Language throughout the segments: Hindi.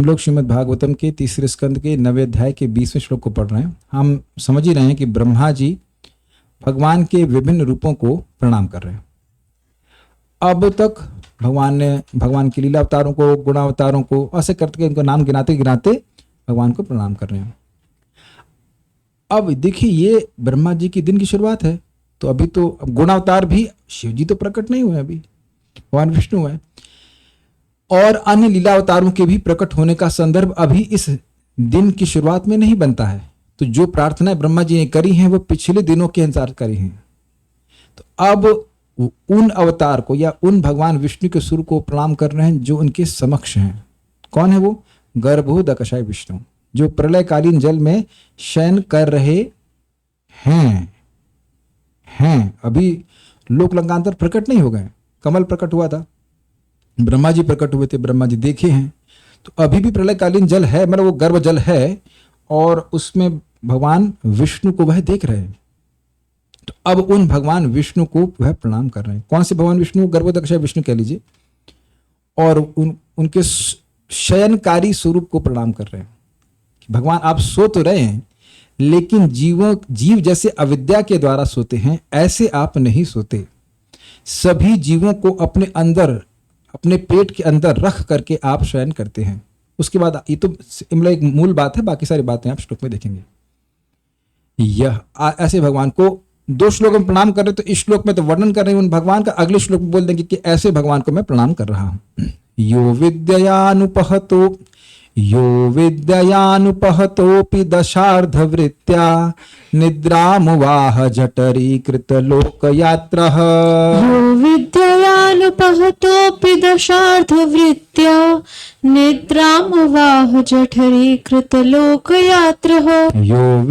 हम लोग श्रीमद् भागवतम के तीसरे स्कंद के 9वें अध्याय के 20वें श्लोक को पढ़ रहे हैं। हम समझ ही रहे हैं कि ब्रह्मा जी भगवान के विभिन्न रूपों को प्रणाम कर रहे हैं। अब तक भगवान ने भगवान की लीला अवतारों को, गुणावतारों को ऐसे करके उनको नाम गिनाते गिनाते भगवान को प्रणाम कर रहे हैं। अब देखिए, ये ब्रह्मा जी की दिन की शुरुआत है, तो अभी तो गुणावतार भी शिव जी तो प्रकट नहीं हुए, अभी भगवान विष्णु है, और अन्य लीला अवतारों के भी प्रकट होने का संदर्भ अभी इस दिन की शुरुआत में नहीं बनता है। तो जो प्रार्थनाएं ब्रह्मा जी ने करी हैं वो पिछले दिनों के अनुसार करी हैं। तो अब उन अवतार को या उन भगवान विष्णु के सुर को प्रणाम कर रहे हैं जो उनके समक्ष हैं। कौन है वो? गर्भोदकशाय विष्णु, जो प्रलयकालीन जल में शयन कर रहे हैं। अभी लोक लंकांतर प्रकट नहीं हो गए। कमल प्रकट हुआ था, ब्रह्मा जी प्रकट हुए थे, ब्रह्मा जी देखे हैं। तो अभी भी प्रलयकालीन जल है, मतलब वो गर्भ जल है, और उसमें भगवान विष्णु को वह देख रहे हैं। तो अब उन भगवान विष्णु को वह प्रणाम कर रहे हैं। कौन से भगवान विष्णु? गर्भोदकशाय विष्णु कह लीजिए। और उनके शयनकारी स्वरूप को प्रणाम कर रहे हैं। भगवान, आप सो तो रहे हैं, लेकिन जीव जैसे अविद्या के द्वारा सोते हैं, ऐसे आप नहीं सोते। सभी जीवों को अपने अंदर, अपने पेट के अंदर रख करके आप शयन करते हैं। उसके बाद ये तो एक मूल बात है, बाकी सारी बातें आप श्लोक में देखेंगे। यह ऐसे भगवान को 2 श्लोक में प्रणाम कर रहे, तो इस श्लोक में तो वर्णन कर रहे हैं उन भगवान का, अगले श्लोक में बोल देंगे कि ऐसे भगवान को मैं प्रणाम कर रहा हूं। यो विद्ययानुपहतोऽपि दशार्धवृत्त्या निद्रामुवाह जठरीकृत लोकयात्रः। यो विद्ययानुपहतोऽपि दशार्धवृत्त्या निद्रामुवाह जठरीकृत लोकयात्रः। यो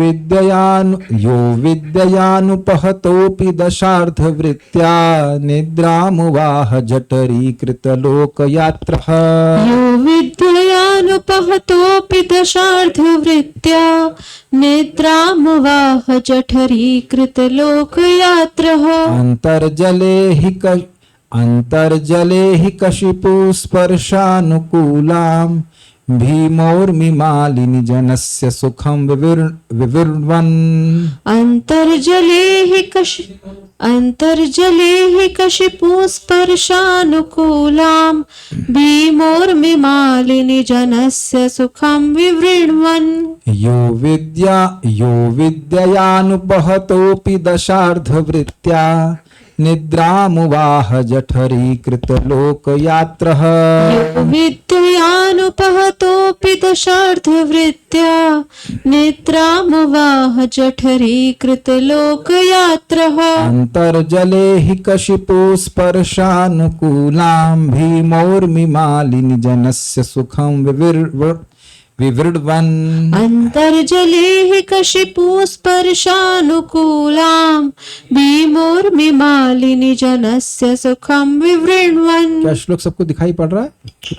विद्ययानुपहतोऽपि दशार्धवृत्त्या निद्रामुवाह जठरीकृत लोकयात्रः। यो विद्ययानुपहतोऽपि दशार्धवृत्त्या निद्रामुवाह जठरीकृत लोकयात्रः। अंतर्जले हि कशिपुस्पर्शानुकूलां भीमोर्मिमालिनि जनस्य सुखं विवृण्वन्। अंतर्जले हि कशिपुस्पर्शानुकूलां भीमोर्मिमालिनि जनस्य सुखं विवृण्वन्। यो विद्ययानुपहतोऽपि दशार्धवृत्त्या निद्रामुवाह जठरीकृत लोकयात्रः। यो विद्ययानुपहतोऽपि दशार्धवृत्त्या निद्रामुवाह जठरीकृत लोकयात्रः। अंतर्जले हि कशिपुस्पर्शानुकूलां भीमोर्मिमालिनि जनस्य सुखं विवृण्वन्। अंतर्जले हि कशिपुस्पर्शानुकूलां भीमोर्मिमालिनि जनस्य सुखं विवृण्वन्। क्या श्लोक सबको दिखाई पड़ रहा है?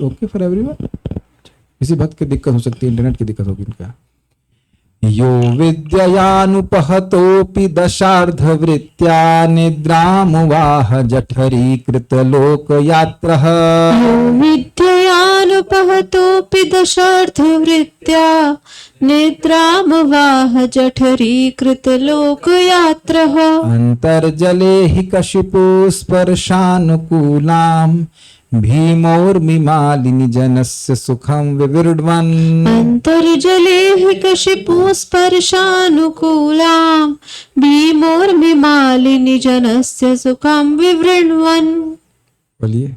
Okay for everyone? किसी भक्त की दिक्कत हो सकती है, इंटरनेट की दिक्कत होगी इनका। यो विद्ययानुपहतोऽपि दशार्धवृत्त्या निद्रामुवाह जठरीकृत लोकयात्रः। यो विद्ययानुपहतोऽपि दशार्धवृत्त्या निद्रामुवाह जठरीकृत लोकयात्रः। अंतर्जले हि कशिपुस्पर्शानुकूलां भीमोर्मिमालिनि जनस्य सुखं विवृण्वन्। अंतर्जले हि कशिपुस्पर्शानुकूलां भीमोर्मिमालिनि जनस्य सुखं विवृण्वन्। बोलिए।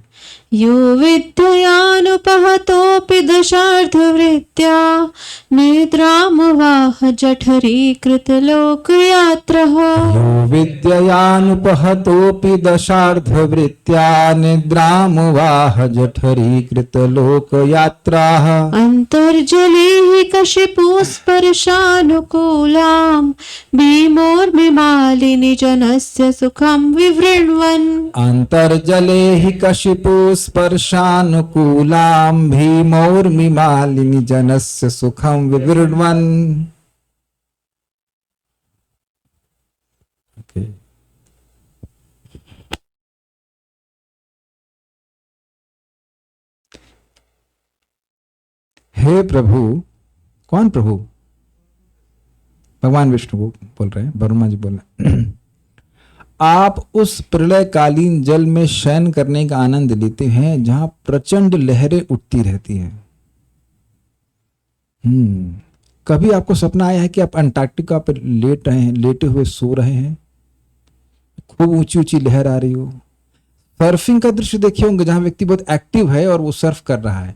यो विद्ययानुपहतोऽपि दशार्धवृत्त्या निद्रामुवाह जठरीकृत लोकयात्रः। यो विद्ययानुपहतोऽपि दशार्धवृत्त्या निद्रामुवाह जठरीकृत लोकयात्राः। अंतर्जले हि कशिपुस्पर्शानुकूलां भीमोर्मिमालिनि जनस्य सुखं विवृण्वन्। अंतर्जले हि कशिपुस्पर्शानुकूलां भीमोर्मिमालिनि जनस्य सुखं विवृण्वन्। हे प्रभु, कौन प्रभु? भगवान विष्णु को बोल रहे हैं, ब्रह्मा जी बोल रहे हैं। आप उस प्रलयकालीन जल में शयन करने का आनंद लेते हैं जहां प्रचंड लहरें उठती रहती हैं। कभी आपको सपना आया है कि आप अंटार्कटिका पर लेट रहे हैं, लेटे हुए सो रहे हैं, खूब ऊंची ऊंची लहर आ रही हो? सर्फिंग का दृश्य देखे होंगे जहां व्यक्ति बहुत एक्टिव है और वो सर्फ कर रहा है,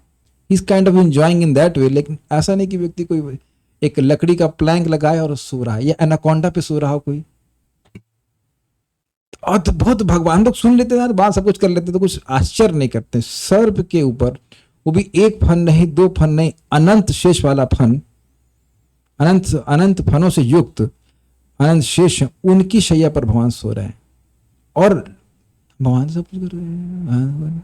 इस kind of enjoying in that way. लेकिन ऐसा नहीं कि व्यक्ति कोई एक लकड़ी का प्लैंक लगाए और सो रहा है, या एनाकोंडा पे सो रहा हो कोई। और तो बहुत भगवान लोग सुन लेते हैं, बात सब कुछ कर लेते, तो कुछ आश्चर्य नहीं करते। सर्प के ऊपर, वो भी एक फन नहीं, दो फन नहीं, अनंत शेष वाला फन, अनंत अनंत फनों से युक्त अनंत शेष, उनकी शैया पर भगवान सो रहे हैं और भगवान सब कुछ कर रहे हैं।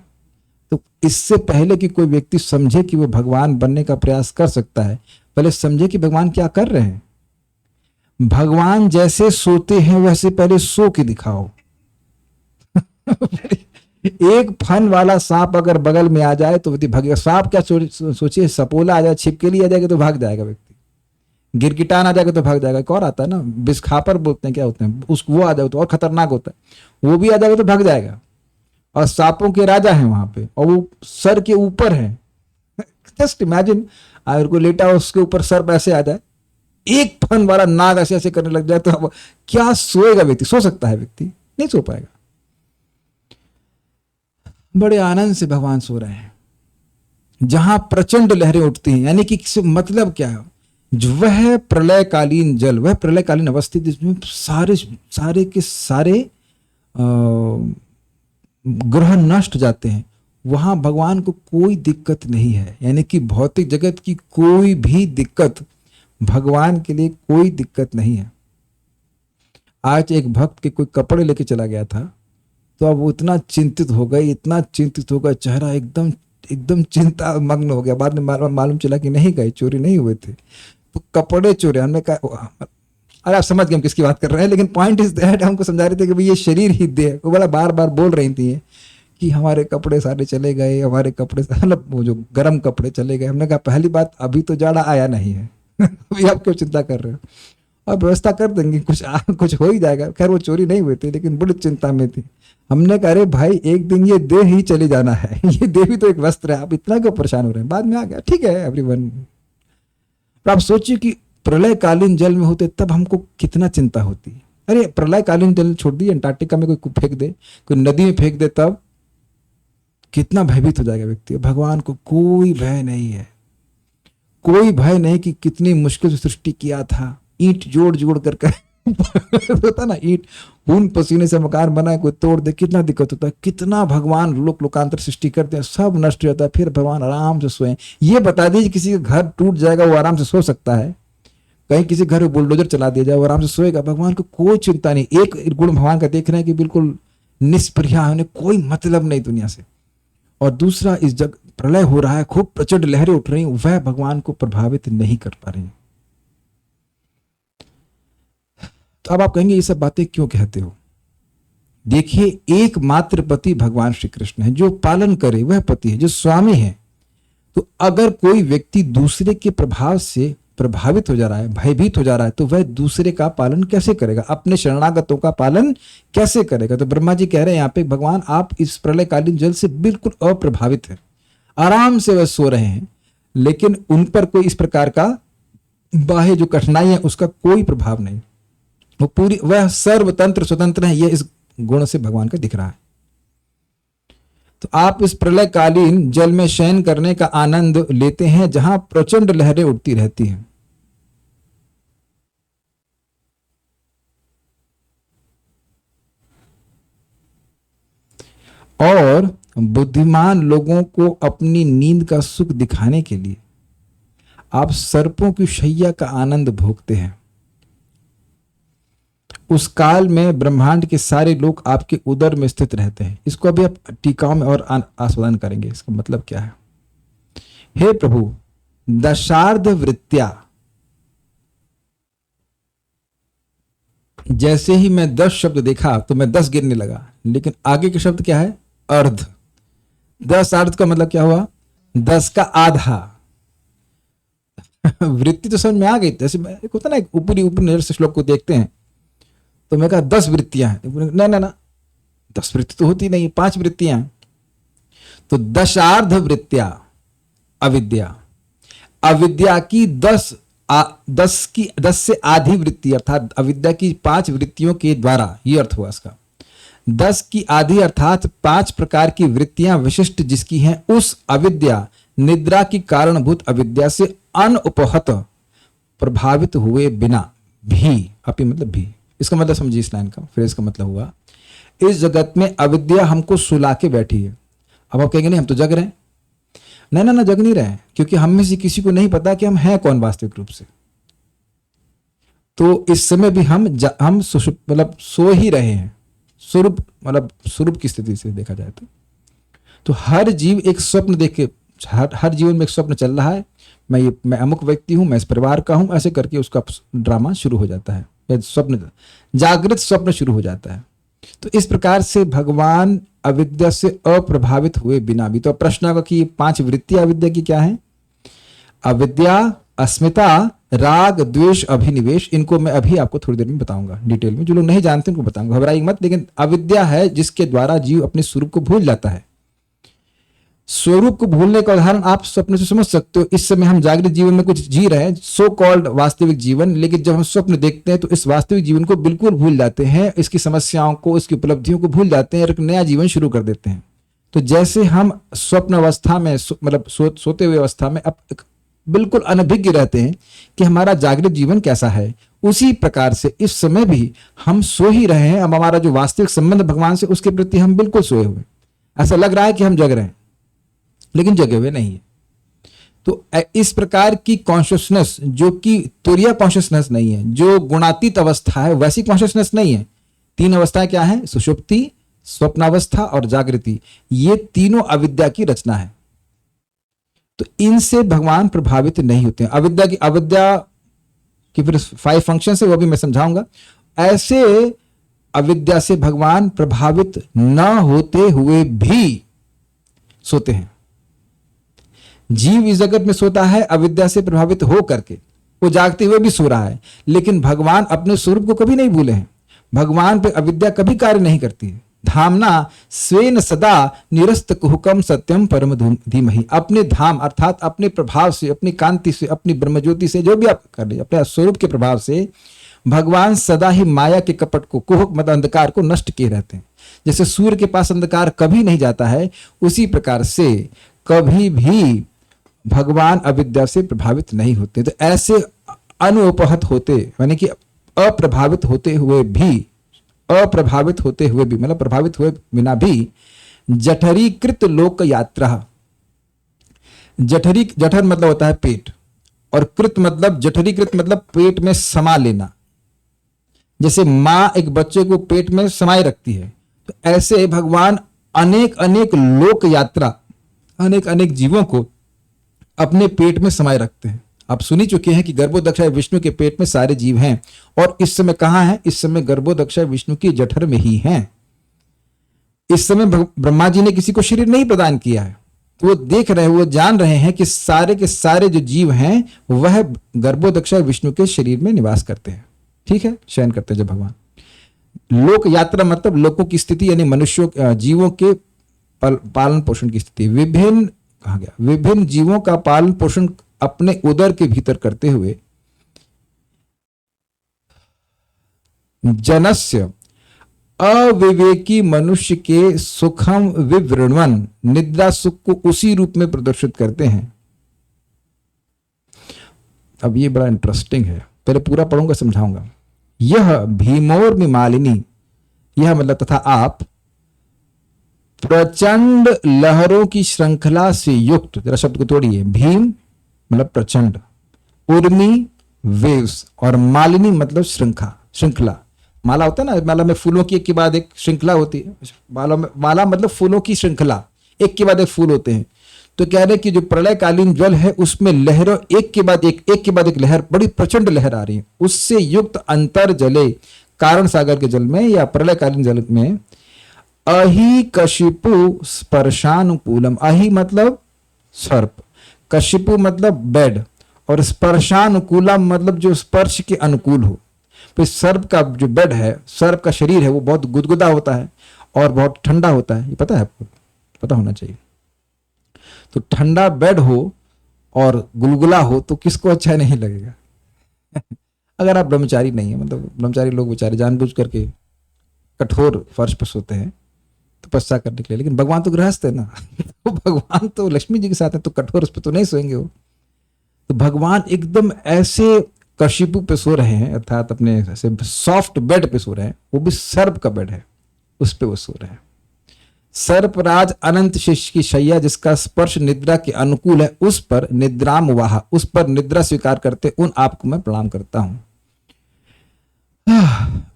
तो इससे पहले कि कोई व्यक्ति समझे कि वो भगवान बनने का प्रयास कर सकता है, पहले समझे कि भगवान क्या कर रहे हैं। भगवान जैसे सोते हैं वैसे पहले सो के दिखाओ। एक फन वाला सांप अगर बगल में आ जाए तो भागेगा। सांप क्या सोचिए, सपोला आ जाए, छिपकली आ जाएगा तो भाग जाएगा व्यक्ति, गिरगिटान आ जाएगा तो भाग जाएगा। एक और आता है ना, बिस्खापर बोलते हैं, क्या होते हैं उसको, वो आ जाए तो और खतरनाक होता है, वो भी आ जाएगा तो भाग जाएगा। और सांपों के राजा हैं वहां पे, और वो सर के ऊपर है। जस्ट इमेजिन, अगर कोई लेटा हो उसके ऊपर सर ऐसे आ जाए, एक फन वाला नाग ऐसे ऐसे करने लग जाए, तो अब क्या सोएगा व्यक्ति? सो सकता है व्यक्ति? नहीं सो पाएगा। बड़े आनंद से भगवान सो रहे हैं जहां प्रचंड लहरें उठती हैं। यानी कि मतलब क्या है, जो वह प्रलयकालीन जल, वह प्रलयकालीन अवस्था जिसमें सारे के सारे ग्रह नष्ट जाते हैं, वहां भगवान को कोई दिक्कत नहीं है। यानी कि भौतिक जगत की कोई भी दिक्कत भगवान के लिए कोई दिक्कत नहीं है। आज एक भक्त के कोई कपड़े लेके चला गया था, तो अब वो इतना चिंतित हो गए, इतना चिंतित हो गया, चेहरा एकदम एकदम चिंता मग्न हो गया। बाद में मालूम चला कि नहीं गए, चोरी नहीं हुए थे, तो कपड़े चोरी। हमने कहा, अरे आप समझ गए हम किसकी बात कर रहे हैं, लेकिन पॉइंट इज दैट, हमको समझा रहे थे कि भाई ये शरीर ही देह। वो बड़ा बार बार बोल रही थी कि हमारे कपड़े सारे चले गए, हमारे कपड़े, मतलब वो जो गर्म कपड़े चले गए। हमने कहा पहली बात, अभी तो जाड़ा आया नहीं है। अभी आप क्यों चिंता कर रहे हो, और व्यवस्था कर देंगे, कुछ हो ही जाएगा। खैर वो चोरी नहीं हुई थी, लेकिन बड़ी चिंता में थी। हमने कहा अरे भाई, एक दिन ये देह ही चले जाना है, ये देह भी तो एक वस्त्र है, आप इतना क्यों परेशान हो रहे हैं। बाद में आ गया, ठीक है एवरीवन। पर आप सोचिए कि प्रलयकालीन जल में होते तब हमको कितना चिंता होती। अरे प्रलयकालीन जल छोड़ दिए, अंटार्कटिका में कोई फेंक दे, कोई नदी में फेंक दे, तब कितना भयभीत हो जाएगा व्यक्ति। भगवान को कोई भय नहीं है, कोई भय नहीं कि कितनी मुश्किल से सृष्टि किया था, ईंट जोड़ जोड़ करके होता ना, ईंट खून पसीने से मकान बना, कोई तोड़ दे, कितना दिक्कत होता है। कितना भगवान लोकांतर सृष्टि करते हैं, सब नष्ट हो जाता है, फिर भगवान आराम से सोए। ये बता दीजिए किसी का घर टूट जाएगा, वो आराम से सो सकता है? कहीं किसी घर में बुलडोजर चला दिया जाए, वो आराम से सोएगा? भगवान को कोई चिंता नहीं। एक गुण भगवान का देख रहे हैं कि बिल्कुल निष्प्रिय, उन्हें कोई मतलब नहीं दुनिया से। और दूसरा, इस जग प्रलय हो रहा है, खूब प्रचंड लहरें उठ रही, वह भगवान को प्रभावित नहीं कर पा रही। तो अब आप कहेंगे ये सब बातें क्यों कहते हो? देखिए, एकमात्र पति भगवान श्री कृष्ण है, जो पालन करे वह पति है, जो स्वामी है। तो अगर कोई व्यक्ति दूसरे के प्रभाव से प्रभावित हो जा रहा है, भयभीत हो जा रहा है, तो वह दूसरे का पालन कैसे करेगा? अपने शरणागतों का पालन कैसे करेगा? तो ब्रह्मा जी कह रहे हैं यहाँ पे, भगवान आप इस प्रलयकालीन जल से बिल्कुल अप्रभावित है, आराम से वह सो रहे हैं, लेकिन उन पर कोई इस प्रकार का बाह्य जो कठिनाई है उसका कोई प्रभाव नहीं। वो पूरी, वह सर्वतंत्र स्वतंत्र है। ये इस गुण से भगवान का दिख रहा है। तो आप इस प्रलयकालीन जल में शयन करने का आनंद लेते हैं जहां प्रचंड लहरें उठती रहती हैं। और बुद्धिमान लोगों को अपनी नींद का सुख दिखाने के लिए आप सर्पों की शैया का आनंद भोगते हैं। उस काल में ब्रह्मांड के सारे लोग आपके उदर में स्थित रहते हैं। इसको अभी आप टीकाओं में और आस्वादन करेंगे, इसका मतलब क्या है। हे प्रभु, दशार्ध वृत्त्या, जैसे ही मैं 10 शब्द देखा तो मैं 10 गिनने लगा, लेकिन आगे के शब्द क्या है? अर्ध। 10 अर्ध का मतलब क्या हुआ? 10 का आधा। वृत्ति तो समझ में आ गई। जैसे एक होता ना, एक ऊपरी नजर से श्लोक को देखते हैं, तो मैं कहा 10 वृत्तियां हैं, ना ना ना 10 वृत्ति तो होती नहीं, 5 वृत्तियां हैं। तो दशार्ध वृत्तियां अविद्या, अविद्या की 10 से आधी वृत्ति, अर्थात अविद्या की 5 वृत्तियों के द्वारा, ये अर्थ हुआ इसका। 10 की आधी अर्थात 5 प्रकार की वृत्तियां विशिष्ट जिसकी हैं, उस अविद्या निद्रा की कारणभूत अविद्या से अनुपहत प्रभावित हुए बिना भी, अपी मतलब भी, इसका मतलब समझिए इस लाइन का, फ्रेज का मतलब हुआ इस जगत में अविद्या हमको सुला के बैठी है। अब आप कहेंगे नहीं हम तो जग रहे हैं, ना ना ना जग नहीं रहे हैं, क्योंकि हम में से किसी को नहीं पता कि हम हैं कौन वास्तविक रूप से। तो इस समय भी हम मतलब सो ही रहे हैं, स्वरूप मतलब स्वरूप की स्थिति से देखा जाए तो हर जीव एक स्वप्न देख के, हर जीवन में एक स्वप्न चल रहा है, मैं अमुक व्यक्ति हूं, मैं इस परिवार का हूं, ऐसे करके उसका ड्रामा शुरू हो जाता है, स्वप्न जागृत स्वप्न शुरू हो जाता है। तो इस प्रकार से भगवान अविद्या से अप्रभावित हुए बिना भी। तो प्रश्न होगा कि 5 वृत्तियां अविद्या की क्या है? अविद्या, अस्मिता, राग, द्वेष, अभिनिवेश, इनको मैं अभी आपको थोड़ी देर में बताऊंगा डिटेल में, जो लोग नहीं जानते उनको बताऊंगा, घबराइए मत। लेकिन अविद्या है जिसके द्वारा जीव अपने स्वरूप को भूल जाता है। स्वरूप को भूलने का उदाहरण आप स्वप्न से समझ सकते हो। इस समय हम जागृत जीवन में कुछ जी रहे हैं, सो कॉल्ड वास्तविक जीवन, लेकिन जब हम स्वप्न देखते हैं तो इस वास्तविक जीवन को बिल्कुल भूल जाते हैं, इसकी समस्याओं को, इसकी उपलब्धियों को भूल जाते हैं और एक नया जीवन शुरू कर देते हैं। तो जैसे हम स्वप्न अवस्था में मतलब सोते हुए अवस्था में अब बिल्कुल अनभिज्ञ रहते हैं कि हमारा जागृत जीवन कैसा है, उसी प्रकार से इस समय भी हम सो ही रहे हैं। अब हमारा जो वास्तविक संबंध भगवान से, उसके प्रति हम बिल्कुल सोए हुए, ऐसा लग रहा है कि हम जग रहे हैं लेकिन जगे हुए नहीं है। तो इस प्रकार की कॉन्शियसनेस, जो कि तुरीय कॉन्शियसनेस नहीं है, जो गुणातीत अवस्था है, वैसी कॉन्शियसनेस नहीं है। 3 अवस्थाएं क्या है? सुषुप्ति, स्वप्नावस्था और जागृति। ये तीनों अविद्या की रचना है। तो इनसे भगवान प्रभावित नहीं होते हैं। अविद्या की फिर 5 फंक्शन है, वो भी मैं समझाऊंगा। ऐसे अविद्या से भगवान प्रभावित न होते हुए भी सोते हैं। जीव इस जगत में सोता है अविद्या से प्रभावित हो करके, वो जागते हुए भी सो रहा है, लेकिन भगवान अपने स्वरूप को कभी नहीं भूले हैं। भगवान पे अविद्या कभी कार्य नहीं करती है। धामना स्वेन सदा निरस्त कुहुकम सत्यम परम धीमहि। अपने धाम अर्थात अपने प्रभाव से, अपनी कांति से, अपनी ब्रह्मज्योति से, जो भी आप कर रहे, अपने स्वरूप के प्रभाव से भगवान सदा ही माया के कपट को, कुहुक मतलब अंधकार को नष्ट किए रहते हैं। जैसे सूर्य के पास अंधकार कभी नहीं जाता है, उसी प्रकार से कभी भी भगवान अविद्या से प्रभावित नहीं होते। तो ऐसे अनुपहत होते, यानी कि अप्रभावित होते हुए भी मतलब प्रभावित हुए बिना भी जठरीकृत लोक यात्रा। जठर मतलब होता है पेट, और कृत मतलब जठरीकृत मतलब पेट में समा लेना। जैसे मां एक बच्चे को पेट में समाये रखती है, तो ऐसे भगवान अनेक अनेक लोक यात्रा, अनेक अनेक जीवों को अपने पेट में समाये रखते हैं। आप सुनी चुके हैं कि गर्भोदक्षाय विष्णु के पेट में सारे जीव हैं, और इस समय कहां हैं? इस समय गर्भोदक्षाय विष्णु की जठर में ही हैं। इस समय ब्रह्मा जी ने किसी को शरीर नहीं प्रदान किया है, तो वो देख रहे हैं, वो जान रहे हैं कि सारे के सारे जो जीव हैं वह गर्भोदक्षाय विष्णु के शरीर में निवास करते हैं। ठीक है, शयन करते हैं जब भगवान। लोक यात्रा मतलब लोकों की स्थिति, यानी मनुष्यों, जीवों के पालन पोषण की स्थिति। विभिन्न कहा गया, विभिन्न जीवों का पालन पोषण अपने उदर के भीतर करते हुए जनस्य अविवेकी मनुष्य के सुखम विवृणवन, निद्रा सुख को उसी रूप में प्रदर्शित करते हैं। अब ये बड़ा इंटरेस्टिंग है, पहले पूरा पढ़ूंगा समझाऊंगा। यह भीमोर मालिनी, यह मतलब तथा आप, प्रचंड लहरों की श्रृंखला से युक्त, जरा शब्द को तोड़िए, भीम मतलब प्रचंड, उर्मी वेव्स, और मालिनी मतलब श्रृंखला। माला होता है ना, माला में फूलों की एक के बाद एक श्रृंखला होती है। माला मतलब फूलों की श्रृंखला, एक के बाद एक फूल होते हैं। तो कह रहे कि जो प्रलयकालीन जल है उसमें लहरों एक के बाद एक लहर, बड़ी प्रचंड लहर आ रही है, उससे युक्त अंतर जले, कारण सागर के जल में या प्रलयकालीन जल में, अहि कशिपु स्पर्शानुकूलम। अहि मतलब सर्प, कशिपु मतलब बेड, और स्पर्शानुकूला मतलब जो स्पर्श के अनुकूल हो। तो सर्प का जो बेड है, सर्प का शरीर है, वो बहुत गुदगुदा होता है और बहुत ठंडा होता है। ये पता है आपको? पता होना चाहिए। तो ठंडा बेड हो और गुलगुला हो तो किसको अच्छा नहीं लगेगा? अगर आप ब्रह्मचारी नहीं है, मतलब ब्रह्मचारी लोग बेचारे जानबूझ करके कठोर फर्श पर सोते हैं तपस्या करने के लिए, लेकिन भगवान तो गृहस्थ है ना। तो भगवान तो लक्ष्मी जी के साथ है, तो कठोर उस पर तो नहीं सोएंगे वो। तो भगवान एकदम ऐसे कशिपु पे सो रहे हैं, अर्थात अपने ऐसे सॉफ्ट बेड पे सो रहे हैं, वो भी सर्प का बेड है, उस पे वो सो रहे हैं। सर्पराज अनंत शेष की शैया जिसका स्पर्श निद्रा के अनुकूल है, उस पर निद्राम वाह, उस पर निद्रा स्वीकार करते उन आपको मैं प्रणाम करता हूं।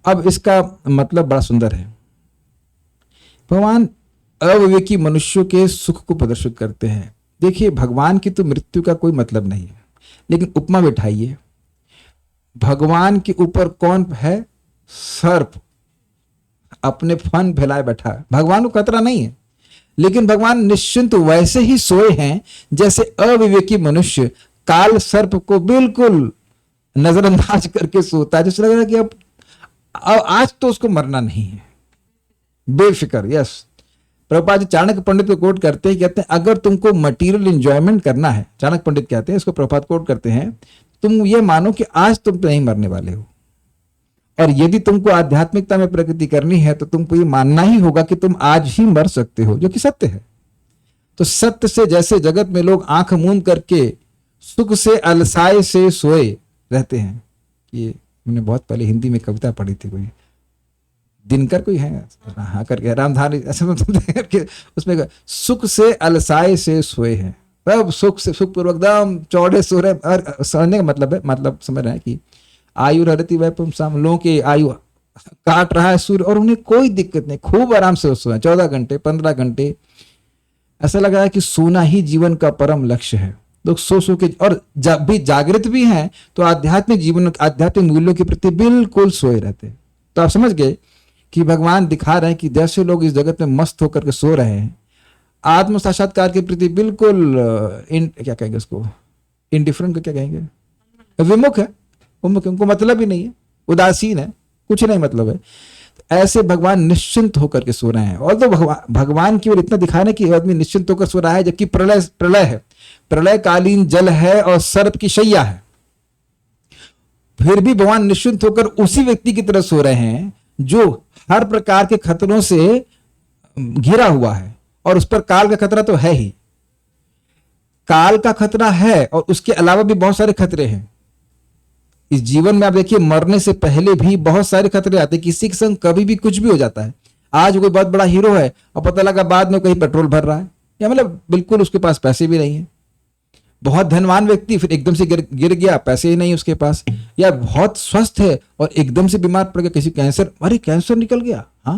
अब इसका मतलब बड़ा सुंदर है। भगवान अविवेकी मनुष्यों के सुख को प्रदर्शित करते हैं। देखिए, भगवान की तो मृत्यु का कोई मतलब नहीं है, लेकिन उपमा बिठाइए, भगवान के ऊपर कौन है? सर्प अपने फन फैलाए बैठा है। भगवान को खतरा नहीं है, लेकिन भगवान निश्चिंत वैसे ही सोए हैं जैसे अविवेकी मनुष्य काल सर्प को बिल्कुल नजरअंदाज करके सोता है, जैसे लग रहा है कि अब आज तो उसको मरना नहीं है, बेफिक्र। यस, प्रभुपाद जी चाणक्य पंडित को कोट करते हैं, कहते हैं अगर तुमको मटेरियल एंजॉयमेंट करना है, चाणक्य पंडित कहते हैं, इसको प्रभुपाद कोट करते हैं, तुम ये मानो कि आज तुम नहीं मरने वाले हो, और यदि तुमको आध्यात्मिकता में प्रगति करनी है तो तुमको ये मानना ही होगा कि तुम आज ही मर सकते हो, जो कि सत्य है। तो सत्य से जैसे जगत में लोग आंख मूंद करके सुख से अलसाए से सोए रहते हैं। ये मैंने बहुत पहले हिंदी में कविता पढ़ी थी, कोई दिनकर कोई है हाँ करके रामधारी ऐसा करके, उसमें सुख से अलसाए से सोए हैं, सब सुख से सुख पूर्वक एकदम चौड़े सो रहे। और सोने का मतलब है, मतलब समझ रहे हैं कि आयु रहती वह लोगों की आयु काट रहा है सूर्य, और उन्हें कोई दिक्कत नहीं, खूब आराम से सोए 14 घंटे 15 घंटे। ऐसा लग रहा है कि सोना ही जीवन का परम लक्ष्य है। लोग सो के और जब भी जागृत भी हैं तो आध्यात्मिक जीवन, आध्यात्मिक मूल्यों के प्रति बिल्कुल सोए रहते। तो आप समझ गए कि भगवान दिखा रहे हैं कि जैसे लोग इस जगत में मस्त होकर के सो रहे हैं, आत्म साक्षात्कार के प्रति बिल्कुल क्या कहेंगे उसको, इनडिफरेंट को क्या कहेंगे, विमुख है, उनको मतलब ही नहीं है, उदासीन है, कुछ नहीं मतलब है। ऐसे भगवान निश्चिंत होकर के सो रहे हैं। और तो भगवान की ओर इतना दिखा रहे कि आदमी निश्चिंत होकर सो रहा है, जबकि प्रलय है, प्रलयकालीन जल है और सर्प की शैया है, फिर भी भगवान निश्चिंत होकर उसी व्यक्ति की तरह सो रहे हैं जो हर प्रकार के खतरों से घिरा हुआ है, और उस पर काल का खतरा तो है ही। काल का खतरा है और उसके अलावा भी बहुत सारे खतरे हैं इस जीवन में। आप देखिए, मरने से पहले भी बहुत सारे खतरे आते हैं, किसी के संग कभी भी कुछ भी हो जाता है। आज कोई बहुत बड़ा हीरो है और पता लगा बाद में कहीं पेट्रोल भर रहा है, या मतलब बिल्कुल उसके पास पैसे भी नहीं है। बहुत धनवान व्यक्ति फिर एकदम से गिर गया, पैसे ही नहीं उसके पास। या बहुत स्वस्थ है और एकदम से बीमार पड़ गया, किसी कैंसर, अरे कैंसर निकल गया। हाँ,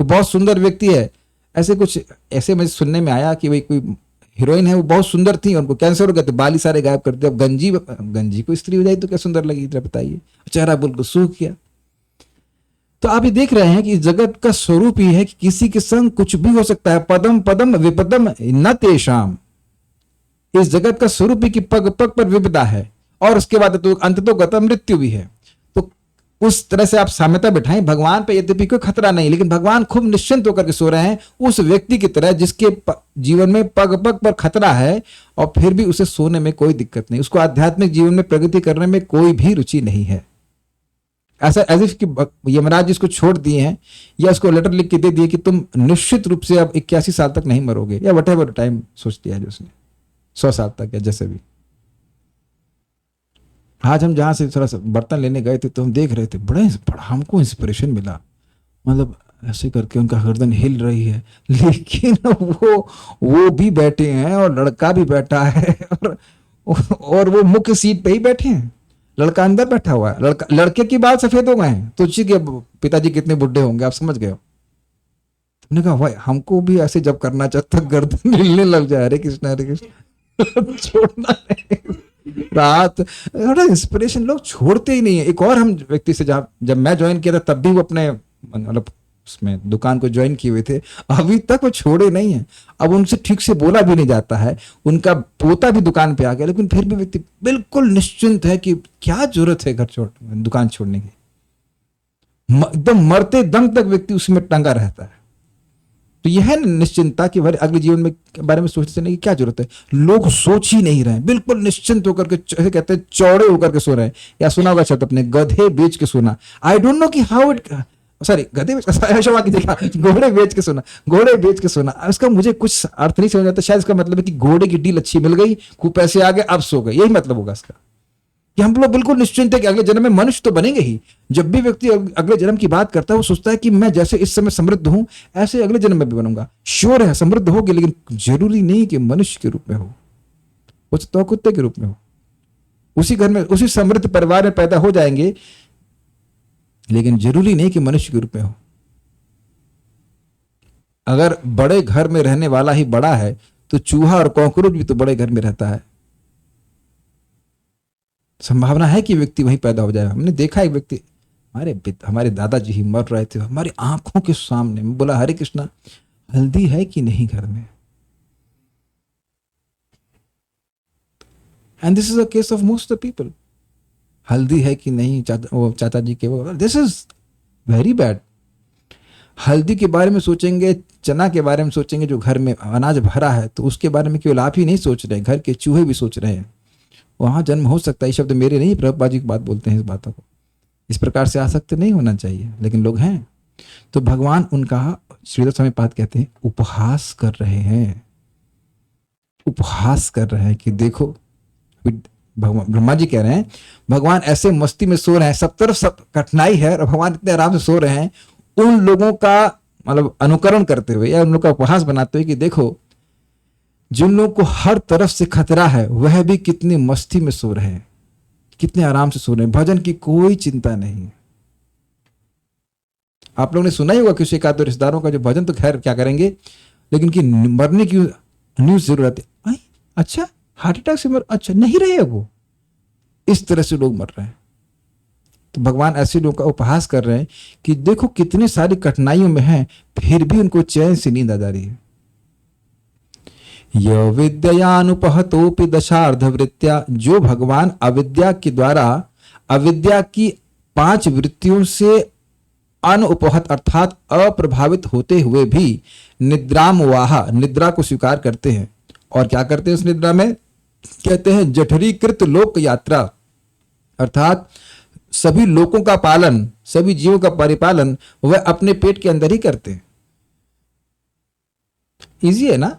वो बहुत सुंदर व्यक्ति है, ऐसे कुछ ऐसे मुझे सुनने में आया कि भाई कोई हीरोइन है, वो बहुत सुंदर थी, उनको कैंसर हो गया तो बाल ही सारे गायब कर दिया। अब गंजी को स्त्री हो जाए तो क्या सुंदर लगी, बताइए, चेहरा बिल्कुल सूख गया। तो आप ये देख रहे हैं कि इस जगत का स्वरूप ही है कि किसी के संग कुछ भी हो सकता है। पदम पदम विपदम न तेषाम, इस जगत का स्वरूप ही कि पग पग पर विपदा है, और उसके बाद तो अंत तो गत मृत्यु भी है। तो उस तरह से आप साम्यता बिठाएं, भगवान पे यद्यपि कोई खतरा नहीं, लेकिन भगवान खूब निश्चिंत होकर के सो रहे हैं उस व्यक्ति की तरह जिसके जीवन में पग पग पर खतरा है, और फिर भी उसे सोने में कोई दिक्कत नहीं, उसको आध्यात्मिक जीवन में प्रगति करने में कोई भी रुचि नहीं है। ऐसा एज इफ कि यमराज जिसको छोड़ दिए हैं, या उसको लेटर लिख के दे दिए कि तुम निश्चित रूप से अब 81 साल तक नहीं मरोगे, या वट एवर टाइम सोच दिया है जो उसने, 100 साल तक, या जैसे भी। आज हम जहां से थोड़ा सा बर्तन लेने गए थे तो हम देख रहे थे, बड़ा हमको इंस्पिरेशन मिला, मतलब ऐसे करके उनका गर्दन हिल रही है, लेकिन वो भी बैठे हैं और लड़का भी बैठा है, और वो मुख्य सीट पे ही बैठे हैं, लड़का अंदर बैठा हुआ है। लड़के की बाल सफेद हो गए हैं, तो उसी के पिताजी कितने बुढ़े होंगे, आप समझ गए हो। तुमने कहा भाई हमको भी ऐसे जब करना चाहता गर्दन हिलने लग जाए, हरे कृष्ण छोड़ना नहीं। रात थोड़ा इंस्पिरेशन लोग छोड़ते ही नहीं है। एक और हम व्यक्ति से जब मैं ज्वाइन किया था तब भी वो अपने मतलब उसमें दुकान को ज्वाइन किए हुए थे, अभी तक वो छोड़े नहीं है। अब उनसे ठीक से बोला भी नहीं जाता है, उनका पोता भी दुकान पे आ गया, लेकिन फिर भी व्यक्ति बिल्कुल निश्चिंत है कि क्या जरूरत है घर छोड़ दुकान छोड़ने की। एकदम मरते दम तक व्यक्ति उसमें टंगा रहता है। तो यह है निश्चिंतता कि भाई अगले जीवन में के बारे में सोचते नहीं कि क्या जरूरत है। लोग सोच ही नहीं रहे, बिल्कुल निश्चिंत होकर के, कहते हैं चौड़े होकर के सो रहे हैं। या सुना होगा शब्द अपने, गधे बेच के सोना। आई डोंट नो कि हाउ इट, सॉरी गधे बेच क्षमा कीजिएगा, घोड़े बेच के सोना, घोड़े बेच के सोना। इसका मुझे कुछ अर्थ नहीं समझ आता। शायद इसका मतलब है कि घोड़े की डील अच्छी मिल गई, खूब पैसे आ गए, अब सो गए, यही मतलब होगा इसका। कि हम लोग बिल्कुल निश्चिंत है कि अगले जन्म में मनुष्य तो बनेंगे ही। जब भी व्यक्ति अगले जन्म की बात करता है वो सोचता है कि मैं जैसे इस समय समृद्ध हूं ऐसे अगले जन्म में भी बनूंगा। श्योर है समृद्ध होगी, लेकिन जरूरी नहीं कि मनुष्य के रूप में हो तो कुत्ते के रूप में हो। उसी घर में उसी समृद्ध परिवार में पैदा हो जाएंगे, लेकिन जरूरी नहीं कि मनुष्य के रूप में हो। अगर बड़े घर में रहने वाला ही बड़ा है तो चूहा और कॉकरोच भी तो बड़े घर में रहता है। संभावना है कि व्यक्ति वहीं पैदा हो जाए। हमने देखा एक व्यक्ति, हमारे दादाजी ही मर रहे थे हमारी आंखों के सामने। मैं बोला हरे कृष्णा, हल्दी है कि नहीं घर में? And this is a case of most of people. हल्दी है कि नहीं, चाचा जी के, वो दिस इज वेरी बैड। हल्दी के बारे में सोचेंगे, चना के बारे में सोचेंगे, जो घर में अनाज भरा है, तो उसके बारे में केवल आप ही नहीं सोच रहे, घर के चूहे भी सोच रहे हैं। वहां जन्म हो सकता है। ये शब्द मेरे नहीं, प्रभुपाद जी की बात बोलते हैं। इस बातों को इस प्रकार से आसक्त नहीं होना चाहिए, लेकिन लोग हैं। तो भगवान उनका, श्रीधर स्वामी पाद कहते हैं, उपहास कर रहे हैं। उपहास कर रहे हैं कि देखो, ब्रह्मा जी कह रहे हैं भगवान ऐसे मस्ती में सो रहे हैं, सब तरफ सब कठिनाई है और भगवान इतने आराम से सो रहे हैं। उन लोगों का मतलब अनुकरण करते हुए या उन लोगों का उपहास बनाते हुए कि देखो, जिन लोगों को हर तरफ से खतरा है वह भी कितनी मस्ती में सो रहे हैं, कितने आराम से सो रहे हैं, भजन की कोई चिंता नहीं। आप लोगों ने सुना ही होगा किसी एक आध रिश्तेदारों का जो भजन, तो खैर क्या करेंगे, लेकिन कि मरने की न्यूज जरूर आती है। अच्छा हार्ट अटैक से मर, अच्छा नहीं रहे वो। इस तरह से लोग मर रहे हैं। तो भगवान ऐसे लोगों का उपहास कर रहे हैं कि देखो कितनी सारी कठिनाइयों में हैं, फिर भी उनको चैन से नींद आ जा रही है। य विद्यानुपहतोपि दशार्धवृत्त्या, जो भगवान अविद्या के द्वारा, अविद्या की 5 वृत्तियों से अनुपहत अर्थात अप्रभावित होते हुए भी निद्राम वाहा, निद्रा को स्वीकार करते हैं। और क्या करते हैं उस निद्रा में? कहते हैं जठरीकृत लोक यात्रा, अर्थात सभी लोगों का पालन, सभी जीवों का परिपालन वह अपने पेट के अंदर ही करते हैं। इजी है ना?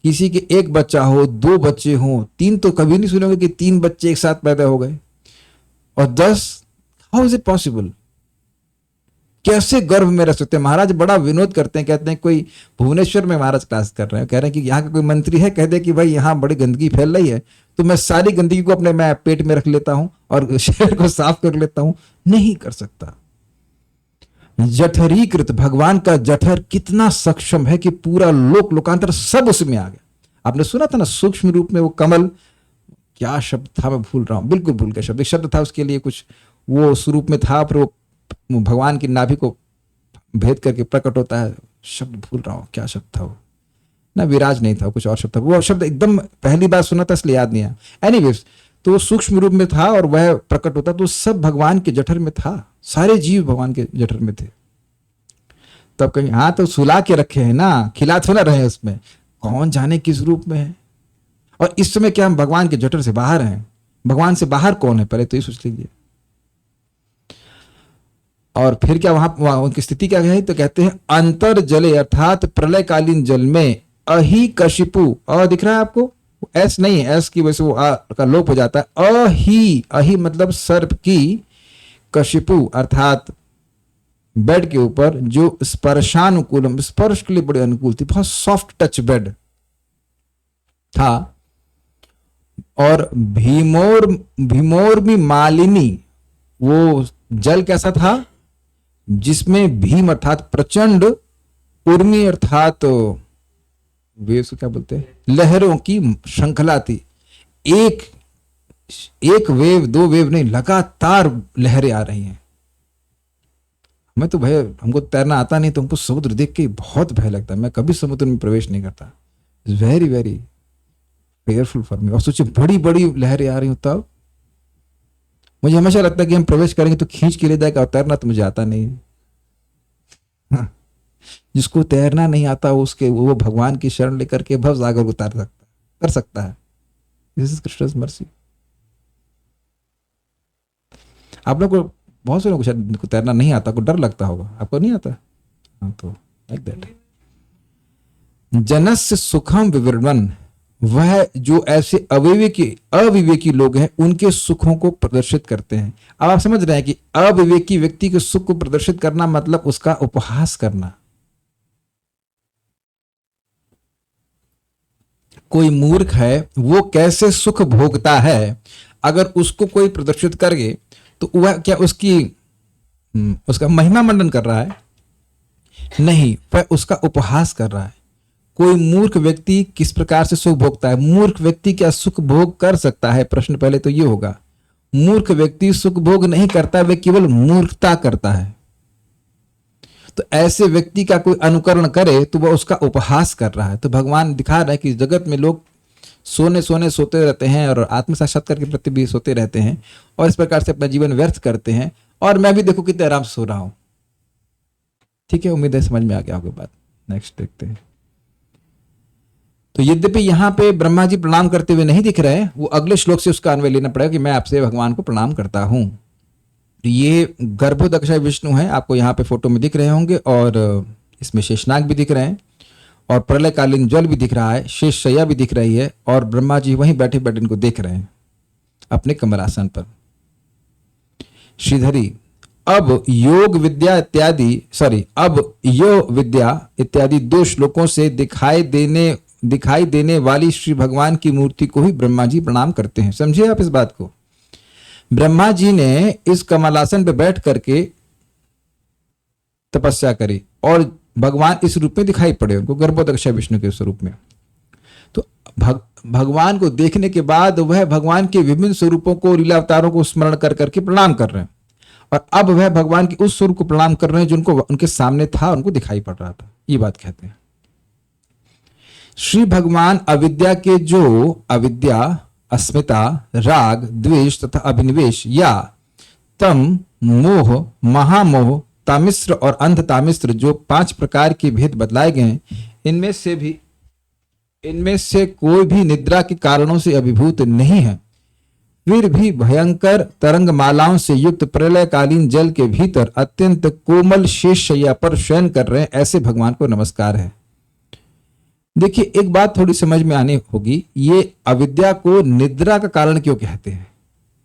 किसी के 1 बच्चा हो, 2 बच्चे हो, 3 तो कभी नहीं सुनोगे कि 3 बच्चे एक साथ पैदा हो गए, और 10, हाउ इज इट पॉसिबल? कैसे गर्भ में रह सकते हैं? महाराज बड़ा विनोद करते हैं, कहते हैं कोई भुवनेश्वर में महाराज क्लास कर रहे हैं, कह रहे हैं कि यहाँ का कोई मंत्री है, कह दे कि भाई यहाँ बड़ी गंदगी फैल रही है, तो मैं सारी गंदगी को अपने मैं पेट में रख लेता हूं और शरीर को साफ कर लेता हूं। नहीं कर सकता। जठरीकृत, भगवान का जठर कितना सक्षम है कि पूरा लोक लोकांतर सब उसमें आ गया। आपने सुना था ना सूक्ष्म रूप में वो कमल, क्या शब्द था मैं भूल रहा हूं, बिल्कुल भूल गया शब्द। एक शब्द था उसके लिए कुछ, वो स्वरूप में था, पर वो भगवान की नाभि को भेद करके प्रकट होता है। शब्द भूल रहा हूं, क्या शब्द था वो, ना विराज नहीं था, कुछ और शब्द था। वो शब्द एकदम पहली बार सुना था इसलिए याद नहीं आया। एनीवेज, तो वो सूक्ष्म रूप में था और वह प्रकट होता, तो सब भगवान के जठर में था, सारे जीव भगवान के जठर में थे। तब कहीं हाँ तो सुला के रखे हैं ना, खिला थोड़ा रहे उसमें, कौन जाने किस रूप में है। और इस समय क्या हम भगवान के जठर से बाहर हैं? भगवान से बाहर कौन है, पहले तो ये सोच लीजिए। और फिर क्या वहां उनकी स्थिति क्या है? तो कहते हैं अंतर जले, अर्थात प्रलयकालीन जल में अहि कशिपु, दिख रहा है आपको? एस नहीं है, एस की वजह से वो आ का लोप हो जाता है। अहि मतलब सर्प की, कशिपु अर्थात बेड के ऊपर, जो स्पर्शानुकूलम, स्पर्श के लिए बड़े अनुकूल थी, बहुत सॉफ्ट टच बेड था। और भीमोर में मालिनी, वो जल कैसा था? जिसमें भीम अर्थात प्रचंड, उर्मी अर्थात वेव से क्या बोलते हैं, लहरों की श्रृंखला थी। एक वेव, 2 वेव नहीं, लगातार लहरें आ रही हैं। मैं तो भय, हमको तैरना आता नहीं तो हमको समुद्र देख के बहुत भय लगता है, मैं कभी समुद्र में प्रवेश नहीं करता। It's very very fearful for me. और सोचिए बड़ी बड़ी लहरें आ रही हो तब मुझे हमेशा लगता है कि हम प्रवेश करेंगे तो खींच के ले जाएगा, और तैरना तो मुझे आता नहीं है। हाँ, जिसको तैरना नहीं आता उसके वो भगवान की शरण लेकर के भव सागर को उतार सकता कर सकता है। This is Krishna's mercy. आप लोग को बहुत से लोग शायद को तैरना नहीं आता, को डर लगता होगा, आपको नहीं आता? हाँ, तो लाइक दैट। जनस्य सुखम विवरणन, वह जो ऐसे अविवेकी लोग हैं उनके सुखों को प्रदर्शित करते हैं। अब आप समझ रहे हैं कि अविवेकी व्यक्ति के सुख को प्रदर्शित करना मतलब उसका उपहास करना। कोई मूर्ख है वो कैसे सुख भोगता है, अगर उसको कोई प्रदर्शित करे तो वह क्या उसका महिमा मंडन कर रहा है? नहीं, वह उसका उपहास कर रहा है। कोई मूर्ख व्यक्ति किस प्रकार से सुख भोगता है? मूर्ख व्यक्ति क्या सुख भोग कर सकता है? प्रश्न पहले तो ये होगा। मूर्ख व्यक्ति सुख भोग नहीं करता, वह केवल मूर्खता करता है। तो ऐसे व्यक्ति का कोई अनुकरण करे तो वह उसका उपहास कर रहा है। तो भगवान दिखा रहा है कि जगत में लोग सोते रहते हैं और आत्म साक्षात्कार के प्रति भी सोते रहते हैं और इस प्रकार से अपना जीवन व्यर्थ करते हैं। और मैं भी देखो कितने आराम से सो रहा हूं। ठीक है, उम्मीद है समझ में आ गया होगा बात। नेक्स्ट देखते हैं। तो यद्यपि यहां पे ब्रह्मा जी प्रणाम करते हुए नहीं दिख रहे, वो अगले श्लोक से उसका अन्वय लेना पड़ेगा कि मैं आपसे भगवान को प्रणाम करता हूं। ये गर्भोदक्ष विष्णु है, आपको यहाँ पे फोटो में दिख रहे होंगे, और इसमें शेषनाग भी दिख रहे हैं, और प्रलयकालीन जल भी दिख रहा है, शेष शैया भी दिख रही है, और ब्रह्मा जी वहीं बैठे बैठे इनको देख रहे हैं अपने कमलासन पर। श्रीधरी, अब योग विद्या इत्यादि 2 श्लोकों से दिखाई देने वाली श्री भगवान की मूर्ति को ही ब्रह्मा जी प्रणाम करते हैं। समझिए आप इस बात को। ब्रह्मा जी ने इस कमलासन पे बैठ करके तपस्या करी और भगवान इस रूप में दिखाई पड़े उनको, गर्भोदक्ष विष्णु के स्वरूप में। तो भगवान को देखने के बाद वह भगवान के विभिन्न स्वरूपों को, लीला अवतारों को स्मरण कर करके प्रणाम कर रहे हैं, और अब वह भगवान के उस स्वरूप को प्रणाम कर रहे हैं जिनको उनके सामने था, उनको दिखाई पड़ रहा था। ये बात कहते हैं। श्री भगवान अविद्या के जो अविद्या, अस्मिता, राग, द्वेष तथा अभिनिवेश या तम, मोह, महामोह, तामिश्र और अंध तामिश्र जो 5 प्रकार के भेद बतलाए गए हैं, इनमें से कोई भी निद्रा के कारणों से अभिभूत नहीं है। फिर भी भयंकर तरंग मालाओं से युक्त प्रलयकालीन जल के भीतर अत्यंत कोमल शेष शैया पर शयन कर रहे हैं, ऐसे भगवान को नमस्कार है। देखिए, एक बात थोड़ी समझ में आनी होगी, ये अविद्या को निद्रा का कारण क्यों कहते हैं।